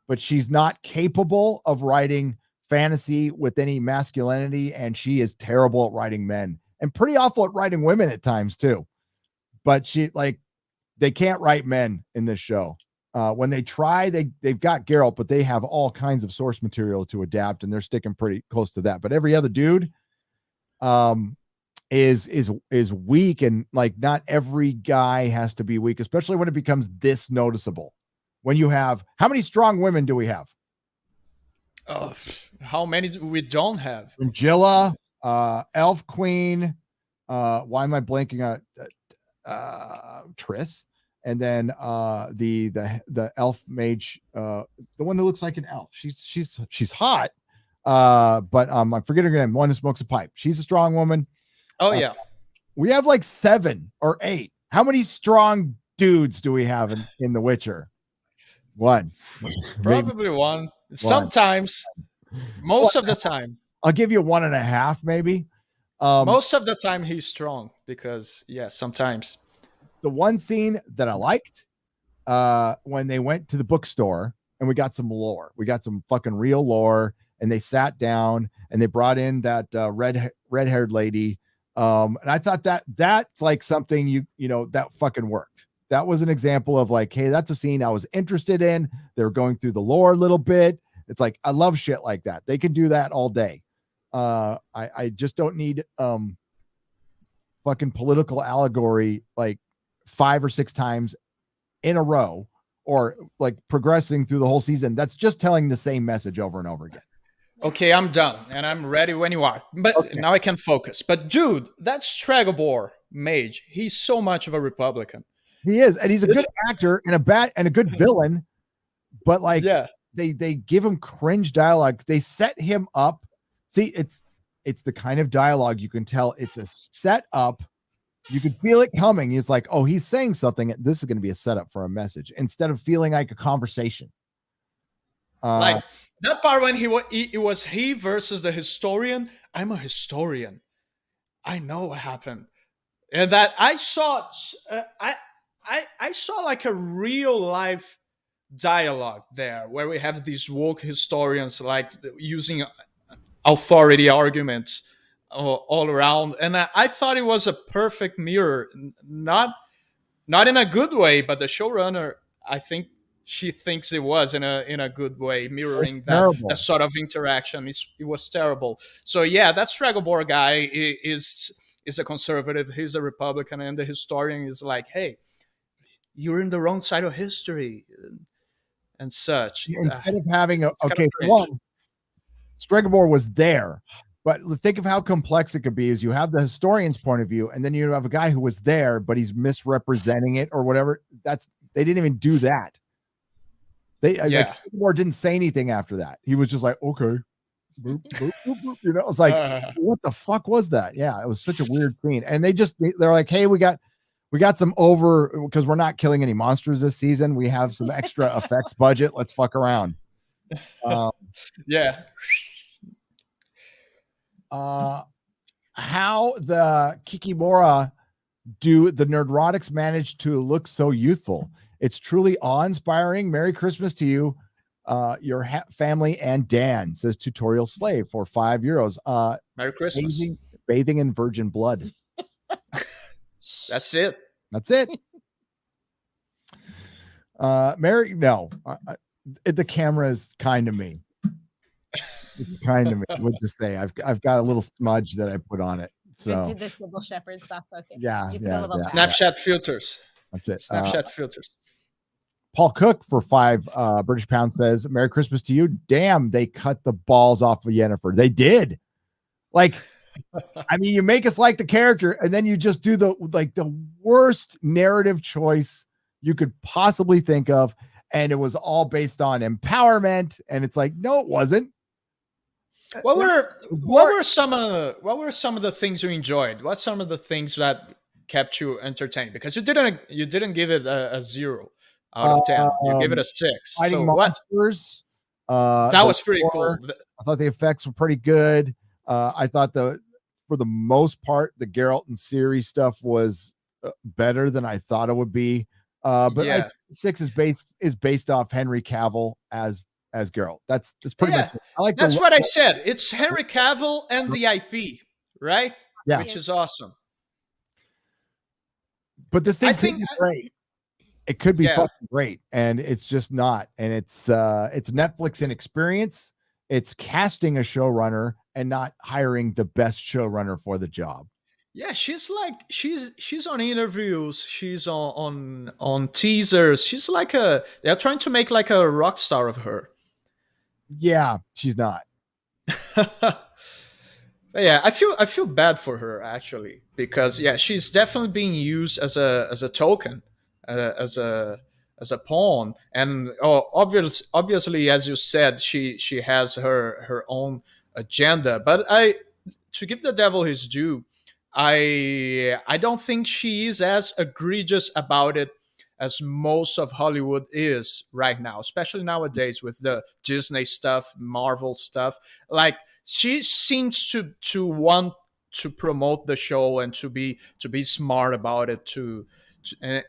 but she's not capable of writing fantasy with any masculinity, and she is terrible at writing men and pretty awful at writing women at times too. But they can't write men in this show. When they try, they've got Geralt, but they have all kinds of source material to adapt, and they're sticking pretty close to that. But every other dude is weak, and like not every guy has to be weak, especially when it becomes this noticeable. When you have, how many strong women do we have? How many we don't have? Angela, Elf Queen. Why am I blanking on Triss? And then the elf mage, the one who looks like an elf. She's hot. But I'm forgetting her name. One who smokes a pipe. She's a strong woman. Oh yeah. We have like 7 or 8. How many strong dudes do we have in The Witcher? One. Probably one. Sometimes. Most of the time. I'll give you 1.5, maybe. Most of the time he's strong because sometimes. The one scene that I liked when they went to the bookstore and we got some lore. We got some fucking real lore, and they sat down and they brought in that red-haired lady. And I thought that's like something you know that fucking worked. That was an example of like, hey, that's a scene I was interested in. They were going through the lore a little bit. It's like, I love shit like that. They can do that all day. I just don't need fucking political allegory like 5 or 6 times in a row, or like progressing through the whole season. That's just telling the same message over and over again. Okay, I'm done, and I'm ready when you are. But now I can focus. But dude, that Stragobor mage, he's so much of a Republican. He is, and he's a good actor and a good villain. But like, they give him cringe dialogue. They set him up. See, it's the kind of dialogue you can tell it's a setup. You can feel it coming. It's like, oh, he's saying something. This is going to be a setup for a message instead of feeling like a conversation. Like that part when it was he versus the historian. I'm a historian. I know what happened, and that I saw. I saw like a real life dialogue there where we have these woke historians like using authority arguments all around, and I thought it was a perfect mirror, not in a good way, but the showrunner, I think she thinks it was in a good way, mirroring that sort of interaction. It was terrible. So yeah, that Stragobor guy is a conservative, he's a Republican, and the historian is like, hey, you're in the wrong side of history and such. Instead of having one, Stragobor was there, but think of how complex it could be. Is you have the historian's point of view, and then you have a guy who was there, but he's misrepresenting it or whatever. They didn't even do that. Stragobor didn't say anything after that. He was just like, okay. Boop, boop, boop, boop. You know, it's like, what the fuck was that? Yeah, it was such a weird scene. And they're like, hey, we got some over, because we're not killing any monsters this season. We have some extra effects budget. Let's fuck around. Yeah. How the Kikimora do the Nerdrotics manage to look so youthful? It's truly awe-inspiring. Merry Christmas to you, your family, and Dan, says Tutorial Slave for €5. Merry Christmas. Bathing in virgin blood. That's it. Mary, no, the camera is kind of me. It's kind of me. We'll just say I've got a little smudge that I put on it. So do the Sybil Shepherd soft focus. Yeah. Snapchat filters. That's it. Snapchat filters. Paul Cook for £5 British pounds says, Merry Christmas to you. Damn, they cut the balls off of Yennefer. They did. Like, I mean, you make us like the character, and then you just do the worst narrative choice you could possibly think of, and it was all based on empowerment. And it's like, no, it wasn't. What were some of the things you enjoyed? What's some of the things that kept you entertained? Because you didn't give it a 0 out of 10. You gave it a 6. Fighting monsters. That was pretty cool. I thought the effects were pretty good. I thought for the most part, the Geralt and Ciri stuff was better than I thought it would be. But yeah. 6 is based off Henry Cavill as Geralt. That's pretty much it. I like that's what I said. It's Henry Cavill and the IP, right? Yeah, which is awesome. But this thing could be great. It could be fucking great, and it's just not. And it's Netflix inexperience. It's casting a showrunner and not hiring the best showrunner for the job. Yeah, she's on interviews, she's on teasers. She's like they're trying to make like a rock star of her. Yeah, she's not. Yeah, I feel bad for her actually, because she's definitely being used as a token, as a pawn, and obviously, as you said, she has her own agenda. But to give the devil his due, I don't think she is as egregious about it as most of Hollywood is right now, especially nowadays with the Disney stuff, Marvel stuff. Like, she seems to want to promote the show and to be smart about it, to be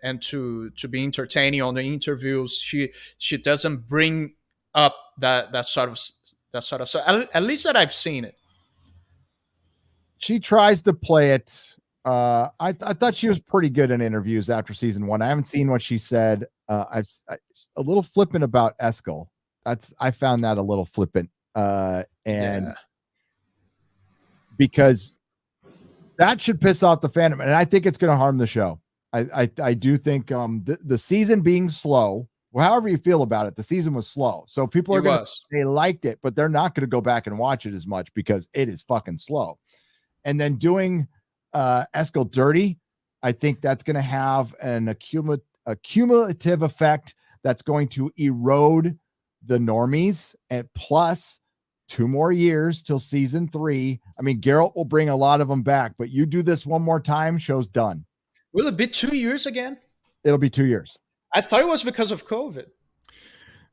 entertaining on the interviews. She doesn't bring up that sort of stuff. At least that I've seen it. She tries to play it. I thought she was pretty good in interviews after season 1. I haven't seen what she said. A little flippant about Eskel. I found that a little flippant. Because that should piss off the fandom, and I think it's going to harm the show. I do think the season being slow, well, however you feel about it, the season was slow. So people are going to say they liked it, but they're not going to go back and watch it as much because it is fucking slow. And then doing Eskel dirty, I think that's going to have a cumulative effect that's going to erode the normies, and plus 2 more years till season 3. I mean, Geralt will bring a lot of them back, but you do this one more time, show's done. Will it be 2 years again? It'll be 2 years. I thought it was because of COVID.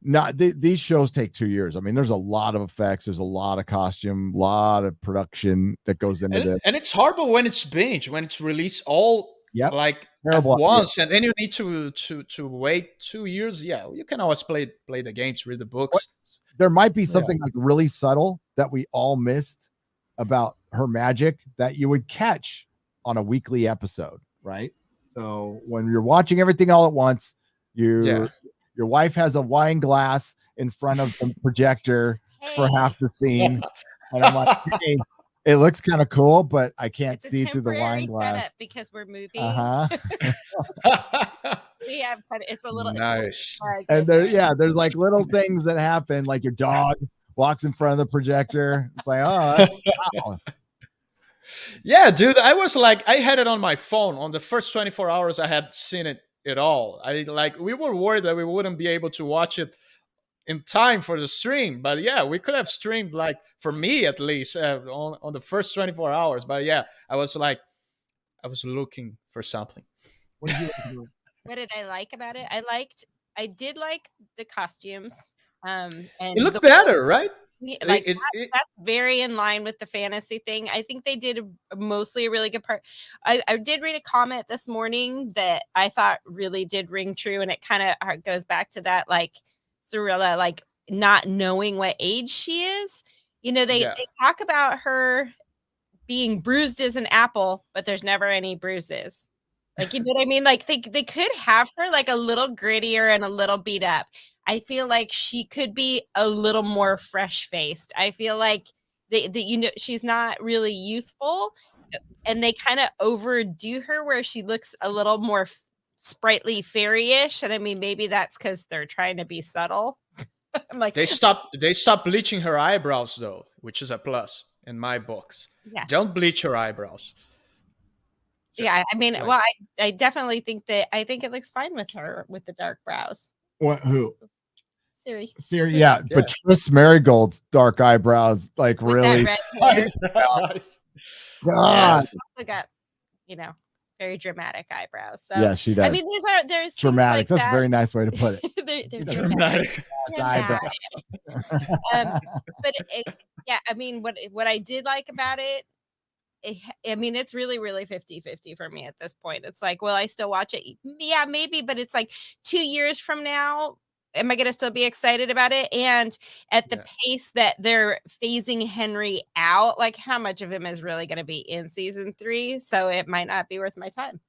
No, these shows take 2 years. I mean, there's a lot of effects. There's a lot of costume, a lot of production that goes into this. And it's horrible when it's binge, when it's released all like Terrible at once, and then you need to wait 2 years. Yeah, you can always play the games, read the books. There might be something like really subtle that we all missed about her magic that you would catch on a weekly episode, right? So when you're watching everything all at once, your wife has a wine glass in front of the projector for half the scene, and I'm like, hey, it looks kind of cool, but I can't see through the wine glass because we're moving. We have it's a little nice. And there's like little things that happen, like your dog walks in front of the projector. It's like, wow. Yeah, dude, I was like, I had it on my phone. On the first 24 hours, I had seen it at all. We were worried that we wouldn't be able to watch it in time for the stream. But yeah, we could have streamed, like, for me at least, on the first 24 hours. But yeah, I was looking for something. What did I like about it? I did like the costumes. And it looked better, right? Like that's very in line with the fantasy thing. I think they did mostly a really good part. I did read a comment this morning that I thought really did ring true, and it kind of goes back to that, like, Cirilla, like, not knowing what age she is. They talk about her being bruised as an apple, but there's never any bruises. Like, you know what I mean? Like, they could have her like a little grittier and a little beat up. I feel like she could be a little more fresh faced. I feel like she's not really youthful, and they kind of overdo her where she looks a little more sprightly fairy-ish. And I mean, maybe that's because they're trying to be subtle. I'm like, they stopped bleaching her eyebrows though, which is a plus in my books. Yeah. Don't bleach her eyebrows. Yeah, I mean, well, I definitely think it looks fine with her with the dark brows. What? Who? Siri, yeah. But Tris Marigold's dark eyebrows, like, with really. God. Look up, very dramatic eyebrows. So, yeah, she does. I mean, there's dramatic. Like That's a very nice way to put it. they're dramatic. Eyebrows. But yeah, I mean, what I did like about it, I mean, it's really, really 50-50 for me at this point. It's like, will I still watch it? Yeah, maybe, but it's like 2 years from now, am I going to still be excited about it? And at the pace that they're phasing Henry out, like, how much of him is really going to be in season 3? So it might not be worth my time.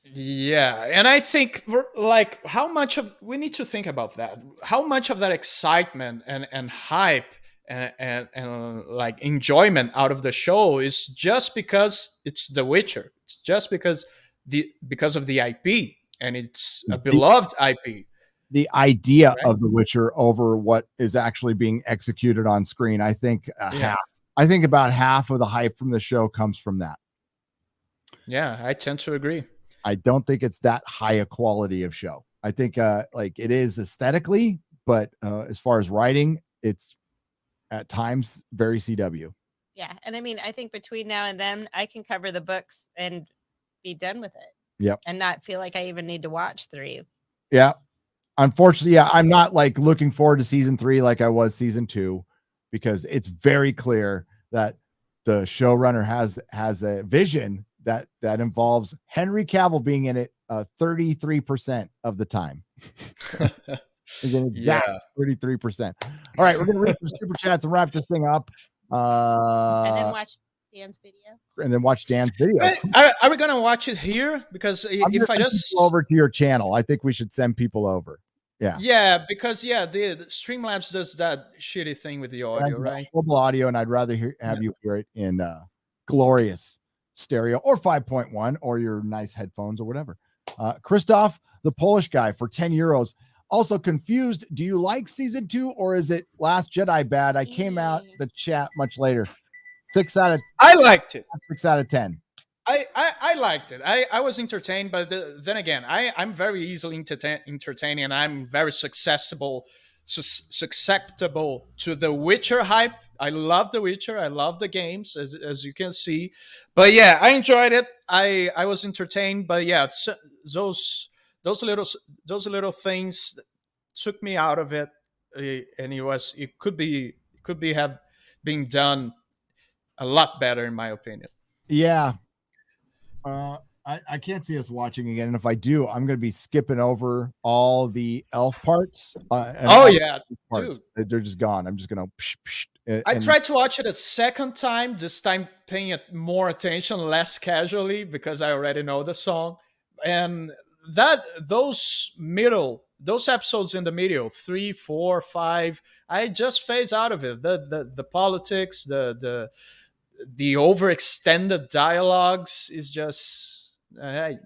Yeah, and I think we need to think about that. How much of that excitement and hype and like enjoyment out of the show is just because it's The Witcher? It's just because of the IP, and it's a beloved IP. The idea of The Witcher over what is actually being executed on screen. I think half. I think about half of the hype from the show comes from that. Yeah, I tend to agree. I don't think it's that high a quality of show. I think like it is aesthetically, but as far as writing, it's at times very CW. Yeah, and I mean, I think between now and then, I can cover the books and be done with it. Yep. And not feel like I even need to watch 3. Yeah. Unfortunately, I'm not like looking forward to season 3 like I was season 2, because it's very clear that the showrunner has a vision that involves Henry Cavill being in it 33% of the time. Exactly 33%. All right, we're gonna read some super chats and wrap this thing up. And then watch Dan's video. Are we gonna watch it here? Because if I just over to your channel, I think we should send people over. Yeah, because the Streamlabs does that shitty thing with the audio, right? Global audio, and I'd rather have you hear it in glorious stereo or 5.1 or your nice headphones or whatever. Christoph, the Polish guy, for 10 euros. Also confused. Do you like season 2 or is it Last Jedi bad? I came out the chat much later. 6 out of. I liked it. 6 out of 10. I liked it. I was entertained, but then again, I'm very easily entertaining, and I'm very susceptible to the Witcher hype. I love the Witcher. I love the games, as you can see. But yeah, I enjoyed it. I was entertained. But yeah, those little things took me out of it, and it could have been done a lot better, in my opinion. Yeah. I can't see us watching again, and if I do, I'm going to be skipping over all the elf parts. Dude. They're just gone. I'm just going to. I tried to watch it a second time, this time paying more attention, less casually, because I already know the song. And those episodes in the middle, 3, 4, 5, I just phase out of it. The politics, the overextended dialogues is just I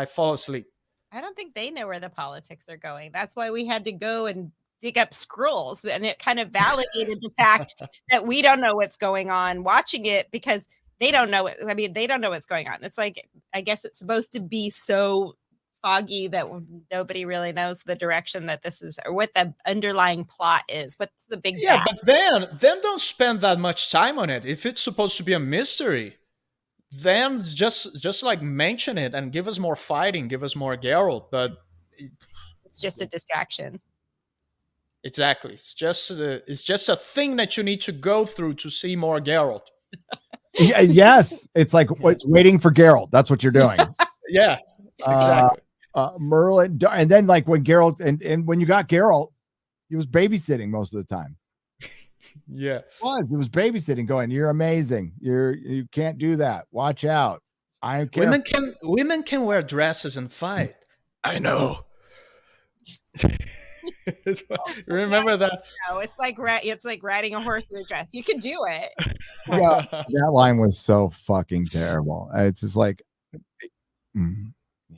fall asleep. I don't think they know where the politics are going. That's why we had to go and dig up scrolls, and it kind of validated the fact that we don't know what's going on watching it, because they don't know it. I mean, they don't know what's going on. It's like, I guess it's supposed to be so foggy that nobody really knows the direction that this is, or what the underlying plot is. What's the big gap? But then don't spend that much time on it. If it's supposed to be a mystery, then just like mention it and give us more fighting, give us more Geralt. But it's just a distraction. Exactly. It's just a thing that you need to go through to see more Geralt. Yes, it's like it's waiting for Geralt. That's what you're doing. Yeah, exactly. Merlin, and then like when Geralt and when you got Geralt, he was babysitting most of the time. Yeah, it was babysitting, going, "You're amazing. You can't do that. Watch out." Women can wear dresses and fight. I know. Remember that? No, it's like riding a horse in a dress. You can do it. Yeah, that line was so fucking terrible. It's just like, yeah.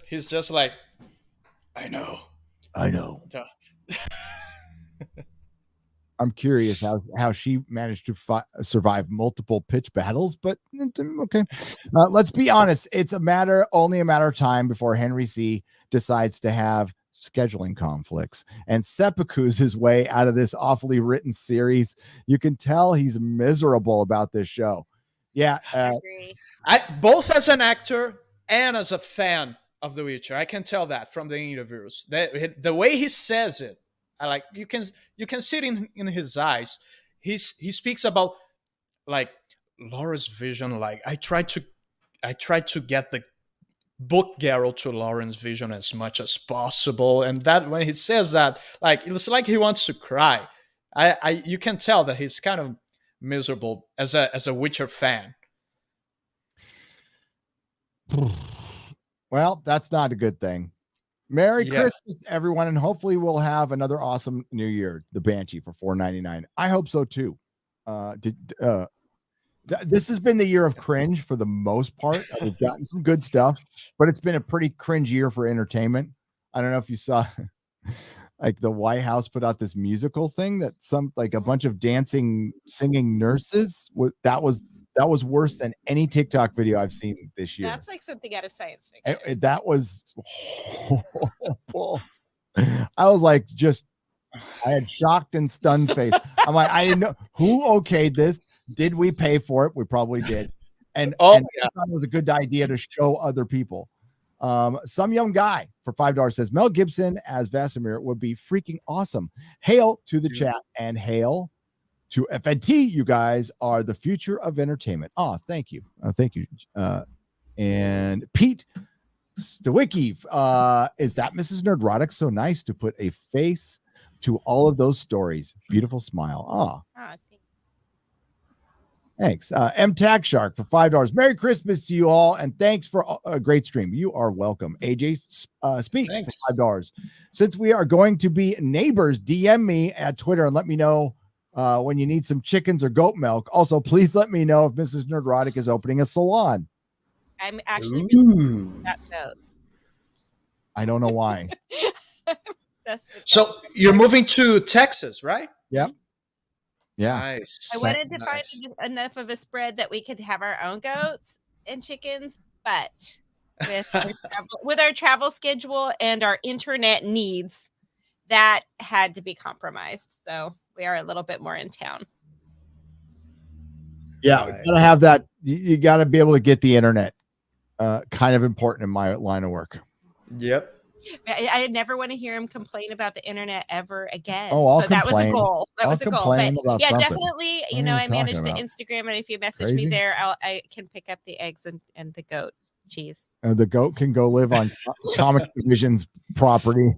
He's just like, I know. I'm curious how she managed to survive multiple pitch battles, but okay. Let's be honest. It's only a matter of time before Henry C decides to have scheduling conflicts and seppuku's his way out of this awfully written series. You can tell he's miserable about this show. Yeah. I agree. Both as an actor and as a fan of The Witcher, I can tell that from the interviews. The way he says it, you can see it in his eyes. He speaks about like Laura's vision. Like I tried to get the book Geralt to Lauren's vision as much as possible, and that when he says that, like it's like he wants to cry. You can tell that he's kind of miserable as a Witcher fan. Well, that's not a good thing. Merry Christmas, everyone, and hopefully we'll have another awesome New Year. The Banshee for $4.99. I hope so too. This has been the year of cringe for the most part. We've gotten some good stuff, but it's been a pretty cringe year for entertainment. I don't know if you saw, like the White House put out this musical thing that a bunch of dancing, singing nurses. That was worse than any TikTok video I've seen this year. That's like something out of science fiction. That was horrible. I was like, I had shocked and stunned face. I'm like, I didn't know who okayed this. Did we pay for it? We probably did. And I thought it was a good idea to show other people. Some young guy for $5 says Mel Gibson as Vasimir would be freaking awesome. Hail to the chat and hail to FNT. You guys are the future of entertainment. Oh, thank you. Thank you. And Pete Stawicki, is that Mrs. Nerdrotic? So nice to put a face to all of those stories. Beautiful smile. Thanks. M Tag Shark for $5. Merry Christmas to you all, and thanks for a great stream. You are welcome. AJ Speaks for $5. Since we are going to be neighbors, DM me at Twitter and let me know when you need some chickens or goat milk. Also, please let me know if Mrs. Nerdrotic is opening a salon. I'm actually not those. I don't know why. So you're moving to Texas, right? Yep. Yeah. Nice. I wanted to find enough of a spread that we could have our own goats and chickens, but with our travel schedule and our internet needs, that had to be compromised. So we are a little bit more in town. Yeah, we gotta have that. You got to be able to get the internet. Kind of important in my line of work. Yep. I never want to hear him complain about the internet ever again. Oh, I'll so that was a complain. goal. That I'll was a goal. complain But about yeah, something. definitely. What You are know, you I manage talking the about? Instagram, and if you message Crazy? me there, I can pick up the eggs and the goat cheese. The goat can go live on Comics Division's property.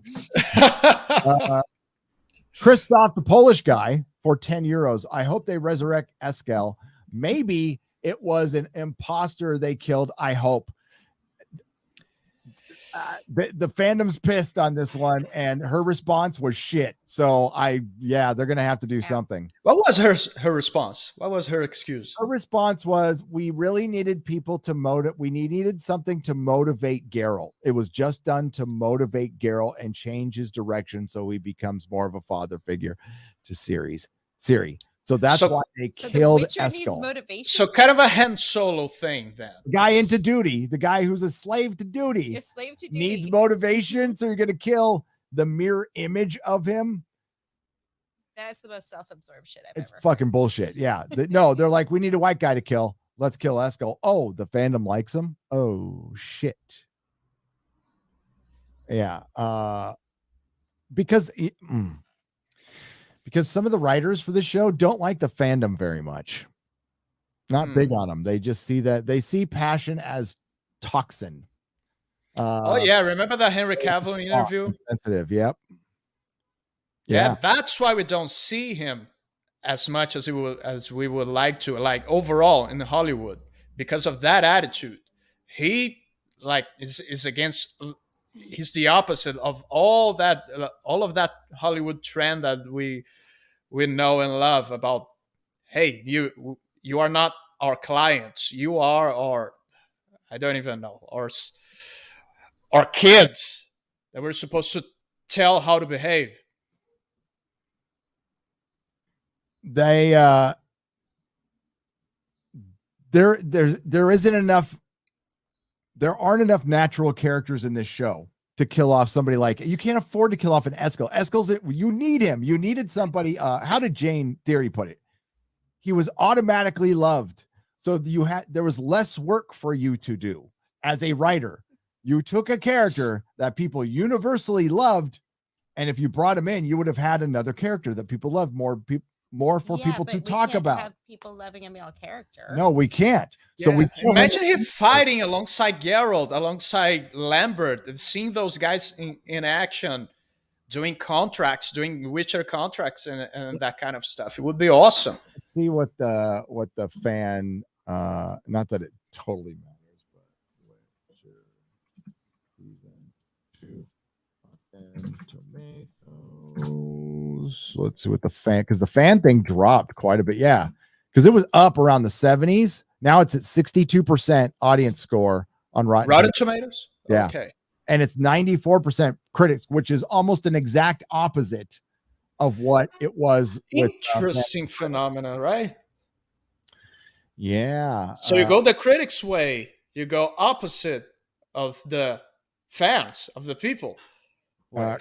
Christoph, the Polish guy, for 10 euros. I hope they resurrect Eskel. Maybe it was an imposter they killed. I hope. The fandom's pissed on this one, and her response was shit. So they're gonna have to do something. What was her response? What was her excuse? Her response was, we really needed people to motivate. We needed something to motivate Geralt. It was just done to motivate Geralt and change his direction so he becomes more of a father figure to Ciri. So that's why they killed Eskel. So kind of a Han Solo thing then. The guy into duty, the guy who's a slave to duty, needs motivation. So you're going to kill the mirror image of him. That's the most self-absorbed shit I've ever. It's fucking bullshit. Yeah. No, they're like, we need a white guy to kill. Let's kill Eskel. Oh, the fandom likes him. Oh shit. Yeah. Because some of the writers for the show don't like the fandom very much. Not big on them. They just see passion as toxin. Remember that Henry Cavill interview? Sensitive. Yep. Yeah, that's why we don't see him as much as we would like to, like overall in Hollywood, because of that attitude. He is against. He's the opposite of all of that Hollywood trend that we know and love about. Hey, you are not our clients. You are our, I don't even know, our kids that we're supposed to tell how to behave. They there isn't enough. There aren't enough natural characters in this show to kill off somebody like you. Can't afford to kill off an Eskel. You need him. You needed somebody. How did Jane Theory put it? He was automatically loved. So there was less work for you to do as a writer. You took a character that people universally loved, and if you brought him in, you would have had another character that people loved more for people to talk about. Have people loving a male character. No, we can't. Yeah. So we imagine him fighting alongside Geralt, alongside Lambert, and seeing those guys in action, doing contracts, doing Witcher contracts, and that kind of stuff. It would be awesome. Let's see what the fan. Not that it totally matters, but Witcher season 2 tomatoes. Let's see what the fan, because the fan thing dropped quite a bit. Yeah, because it was up around the 70s. Now it's at 62% audience score on Rotten Tomatoes. Yeah. Okay. And it's 94% critics, which is almost an exact opposite of what it was. Interesting phenomena, right? Yeah. So you go the critics' way, you go opposite of the fans, of the people.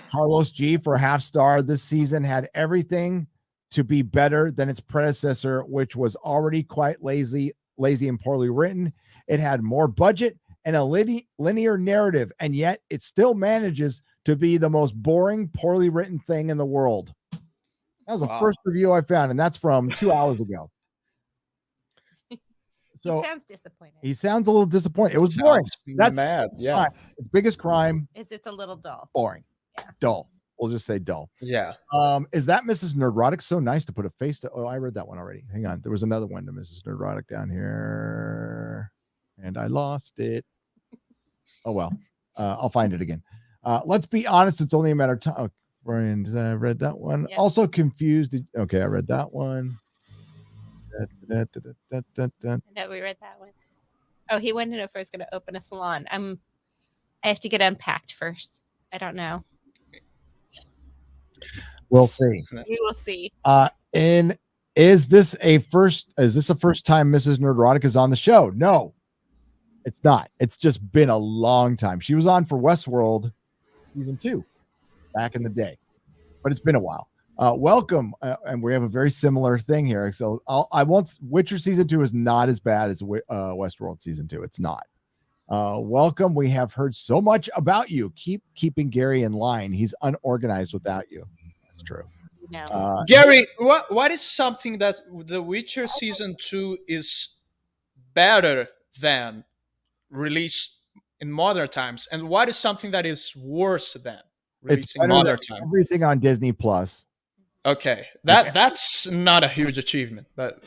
Carlos G for a half star. This season had everything to be better than its predecessor, which was already quite lazy and poorly written. It had more budget and a linear narrative, and yet it still manages to be the most boring, poorly written thing in the world. That was the first review I found, and that's from 2 hours ago. So he sounds disappointed. He sounds a little disappointed. It was boring. That's mad. Yeah. Its biggest crime. It's a little dull. Boring. Yeah. Dull. We'll just say dull. Yeah. Is that Mrs. Nerdrotic? So nice to put a face to. Oh, I read that one already. Hang on. There was another one to Mrs. Nerdrotic down here, and I lost it. Oh well. I'll find it again. Let's be honest. It's only a matter of time. Oh, Brian, I read that one. Yep. Also confused. Okay, I read that one. No, we read that one. Oh, he wanted to know if I was going to open a salon. I have to get unpacked first. I don't know. We'll see. We will see. And is this a first time Mrs. Nerdrotic is on the show? No, it's not. It's just been a long time. She was on for Westworld season 2 back in the day, but it's been a while. Welcome, and we have a very similar thing here. So Witcher season 2 is not as bad as Westworld season 2. It's not. Welcome. We have heard so much about you. Keep keeping Gary in line. He's unorganized without you. That's true. No. Gary, what is something that The Witcher season 2 is better than released in modern times, and what is something that is worse than released in modern times? Everything on Disney Plus. Okay, that's not a huge achievement, but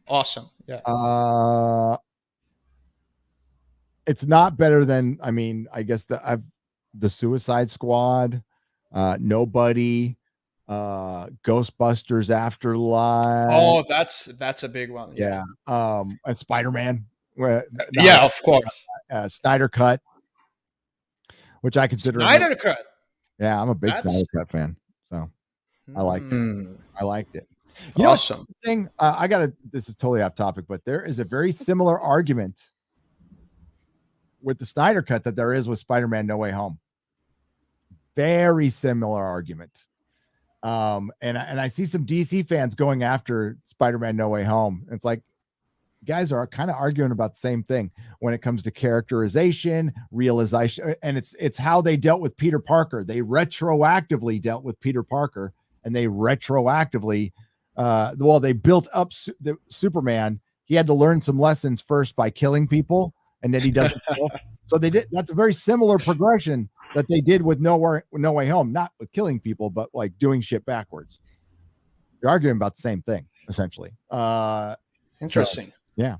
awesome. Yeah. It's not better than, I mean, I guess the Suicide Squad, Nobody, Ghostbusters Afterlife. Oh, that's a big one. Yeah. And Spider-Man. Yeah, of course. Snyder Cut, which I consider Snyder Cut. Yeah, I'm a big Snyder Cut fan, so I liked it. I liked it. You awesome. Know, this is totally off topic, but there is a very similar argument with the Snyder Cut that there is with Spider-Man No Way Home. Very similar argument. And I see some DC fans going after Spider-Man No Way Home. It's like, guys are kind of arguing about the same thing when it comes to characterization, realization, and it's how they dealt with Peter Parker. They retroactively dealt with Peter Parker, and they retroactively, they built up the Superman. He had to learn some lessons first by killing people, and then he does it. So they did. That's a very similar progression that they did with No Way Home, not with killing people, but like doing shit backwards. You're arguing about the same thing, essentially. Interesting. So, yeah.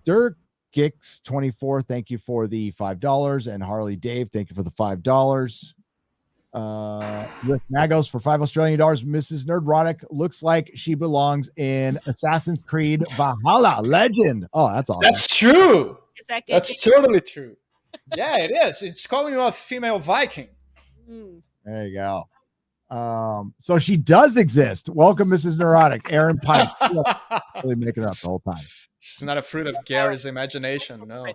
Dirk Gix 24, thank you for the $5, and Harley Dave, thank you for the $5. With Magos for $5 Australian. Mrs. Nerdrotic looks like she belongs in Assassin's Creed Valhalla Legend. Oh, that's awesome. That's true. Is that good? That's totally true. Yeah, it is. It's calling you a female Viking. There you go. So she does exist. Welcome, Mrs. Neurotic. Aaron Pike. Really making it up the whole time. She's not a fruit of Gary's imagination. No.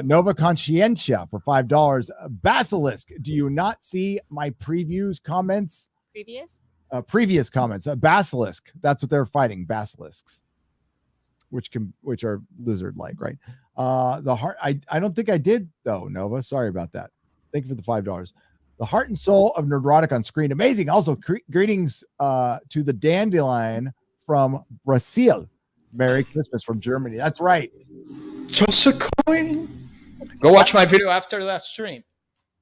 Nova Conscientia for $5. Basilisk. Do you not see my previews comments? Previous comments. Basilisk. That's what they're fighting. Basilisks, which are lizard-like, right? The heart. I don't think I did though, Nova. Sorry about that. Thank you for the $5. The heart and soul of Nerdrotic on screen. Amazing. Also, greetings to the Dandelion from Brazil. Merry Christmas from Germany. That's right. Toss a coin. Go watch my video after that stream.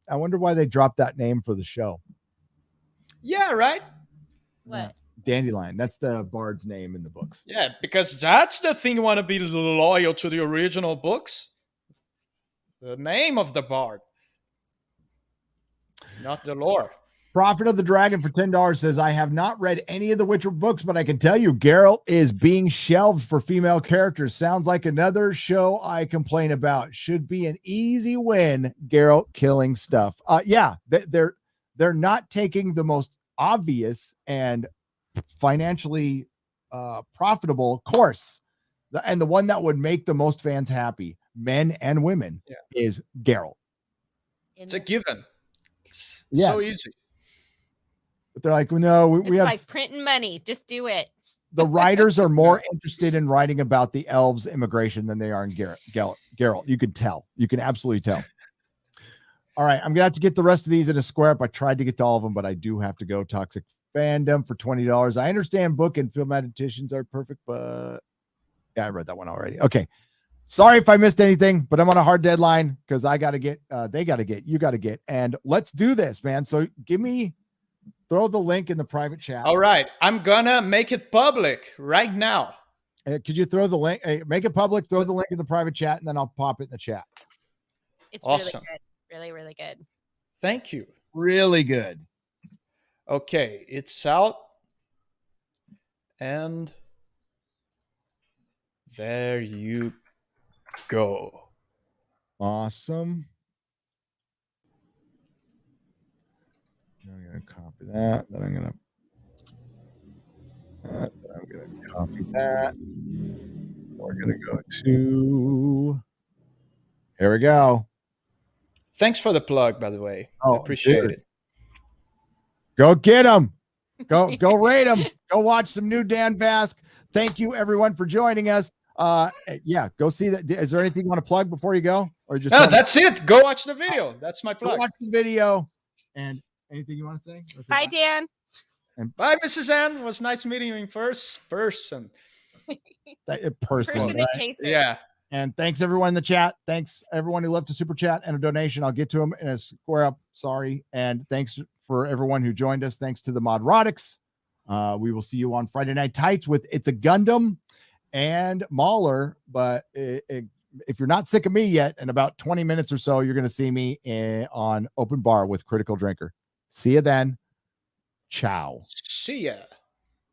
I wonder why they dropped that name for the show. Yeah, right? What? Dandelion. That's the bard's name in the books. Yeah, because that's the thing you want to be loyal to the original books. The name of the bard. Not the lore. Prophet of the Dragon for $10 says, I have not read any of the Witcher books, but I can tell you Geralt is being shelved for female characters. Sounds like another show I complain about. Should be an easy win, Geralt killing stuff. Yeah, they're not taking the most obvious and financially profitable course. And the one that would make the most fans happy, men and women, is Geralt. It's a given. It's yes. so easy. But they're like, no, we have like printing money. Just do it. The writers are more interested in writing about the elves' immigration than they are in Geralt. You can tell. You can absolutely tell. All right, I'm gonna have to get the rest of these in a square up. I tried to get to all of them, but I do have to go. Toxic Fandom for $20. I understand book and film adaptations are perfect, but yeah, I read that one already. Okay. Sorry if I missed anything, but I'm on a hard deadline because I got to get, they got to get, you got to get, and let's do this, man. So throw the link in the private chat. All right. I'm going to make it public right now. Could you throw the link, make it public, throw the link in the private chat, and then I'll pop it in the chat. It's awesome. Really good. Really, really good. Thank you. Really good. Okay. It's out. And there you go. Awesome. I'm going to copy that. Then I'm going to copy that. We're going to go to. Here we go. Thanks for the plug, by the way. Oh, I appreciate it. Go get them. Go rate them. Go watch some new Dan Vasc. Thank you, everyone, for joining us. Yeah, go see that. Is there anything you want to plug before you go, or just? No, that's it. Go watch the video. That's my plug. Go watch the video. And anything you want to say? Bye, Dan. And bye, Mrs. Ann. It was nice meeting you in first person. Person adjacent. Yeah. And thanks everyone in the chat. Thanks everyone who left a super chat and a donation. I'll get to them in a square up. Sorry. And thanks for everyone who joined us. Thanks to the Nerdrotics. We will see you on Friday Night Tights with It's a Gundam and Mauler. But if you're not sick of me yet, in about 20 minutes or so, you're going to see me on Open Bar with Critical Drinker. See you then. Ciao. See ya.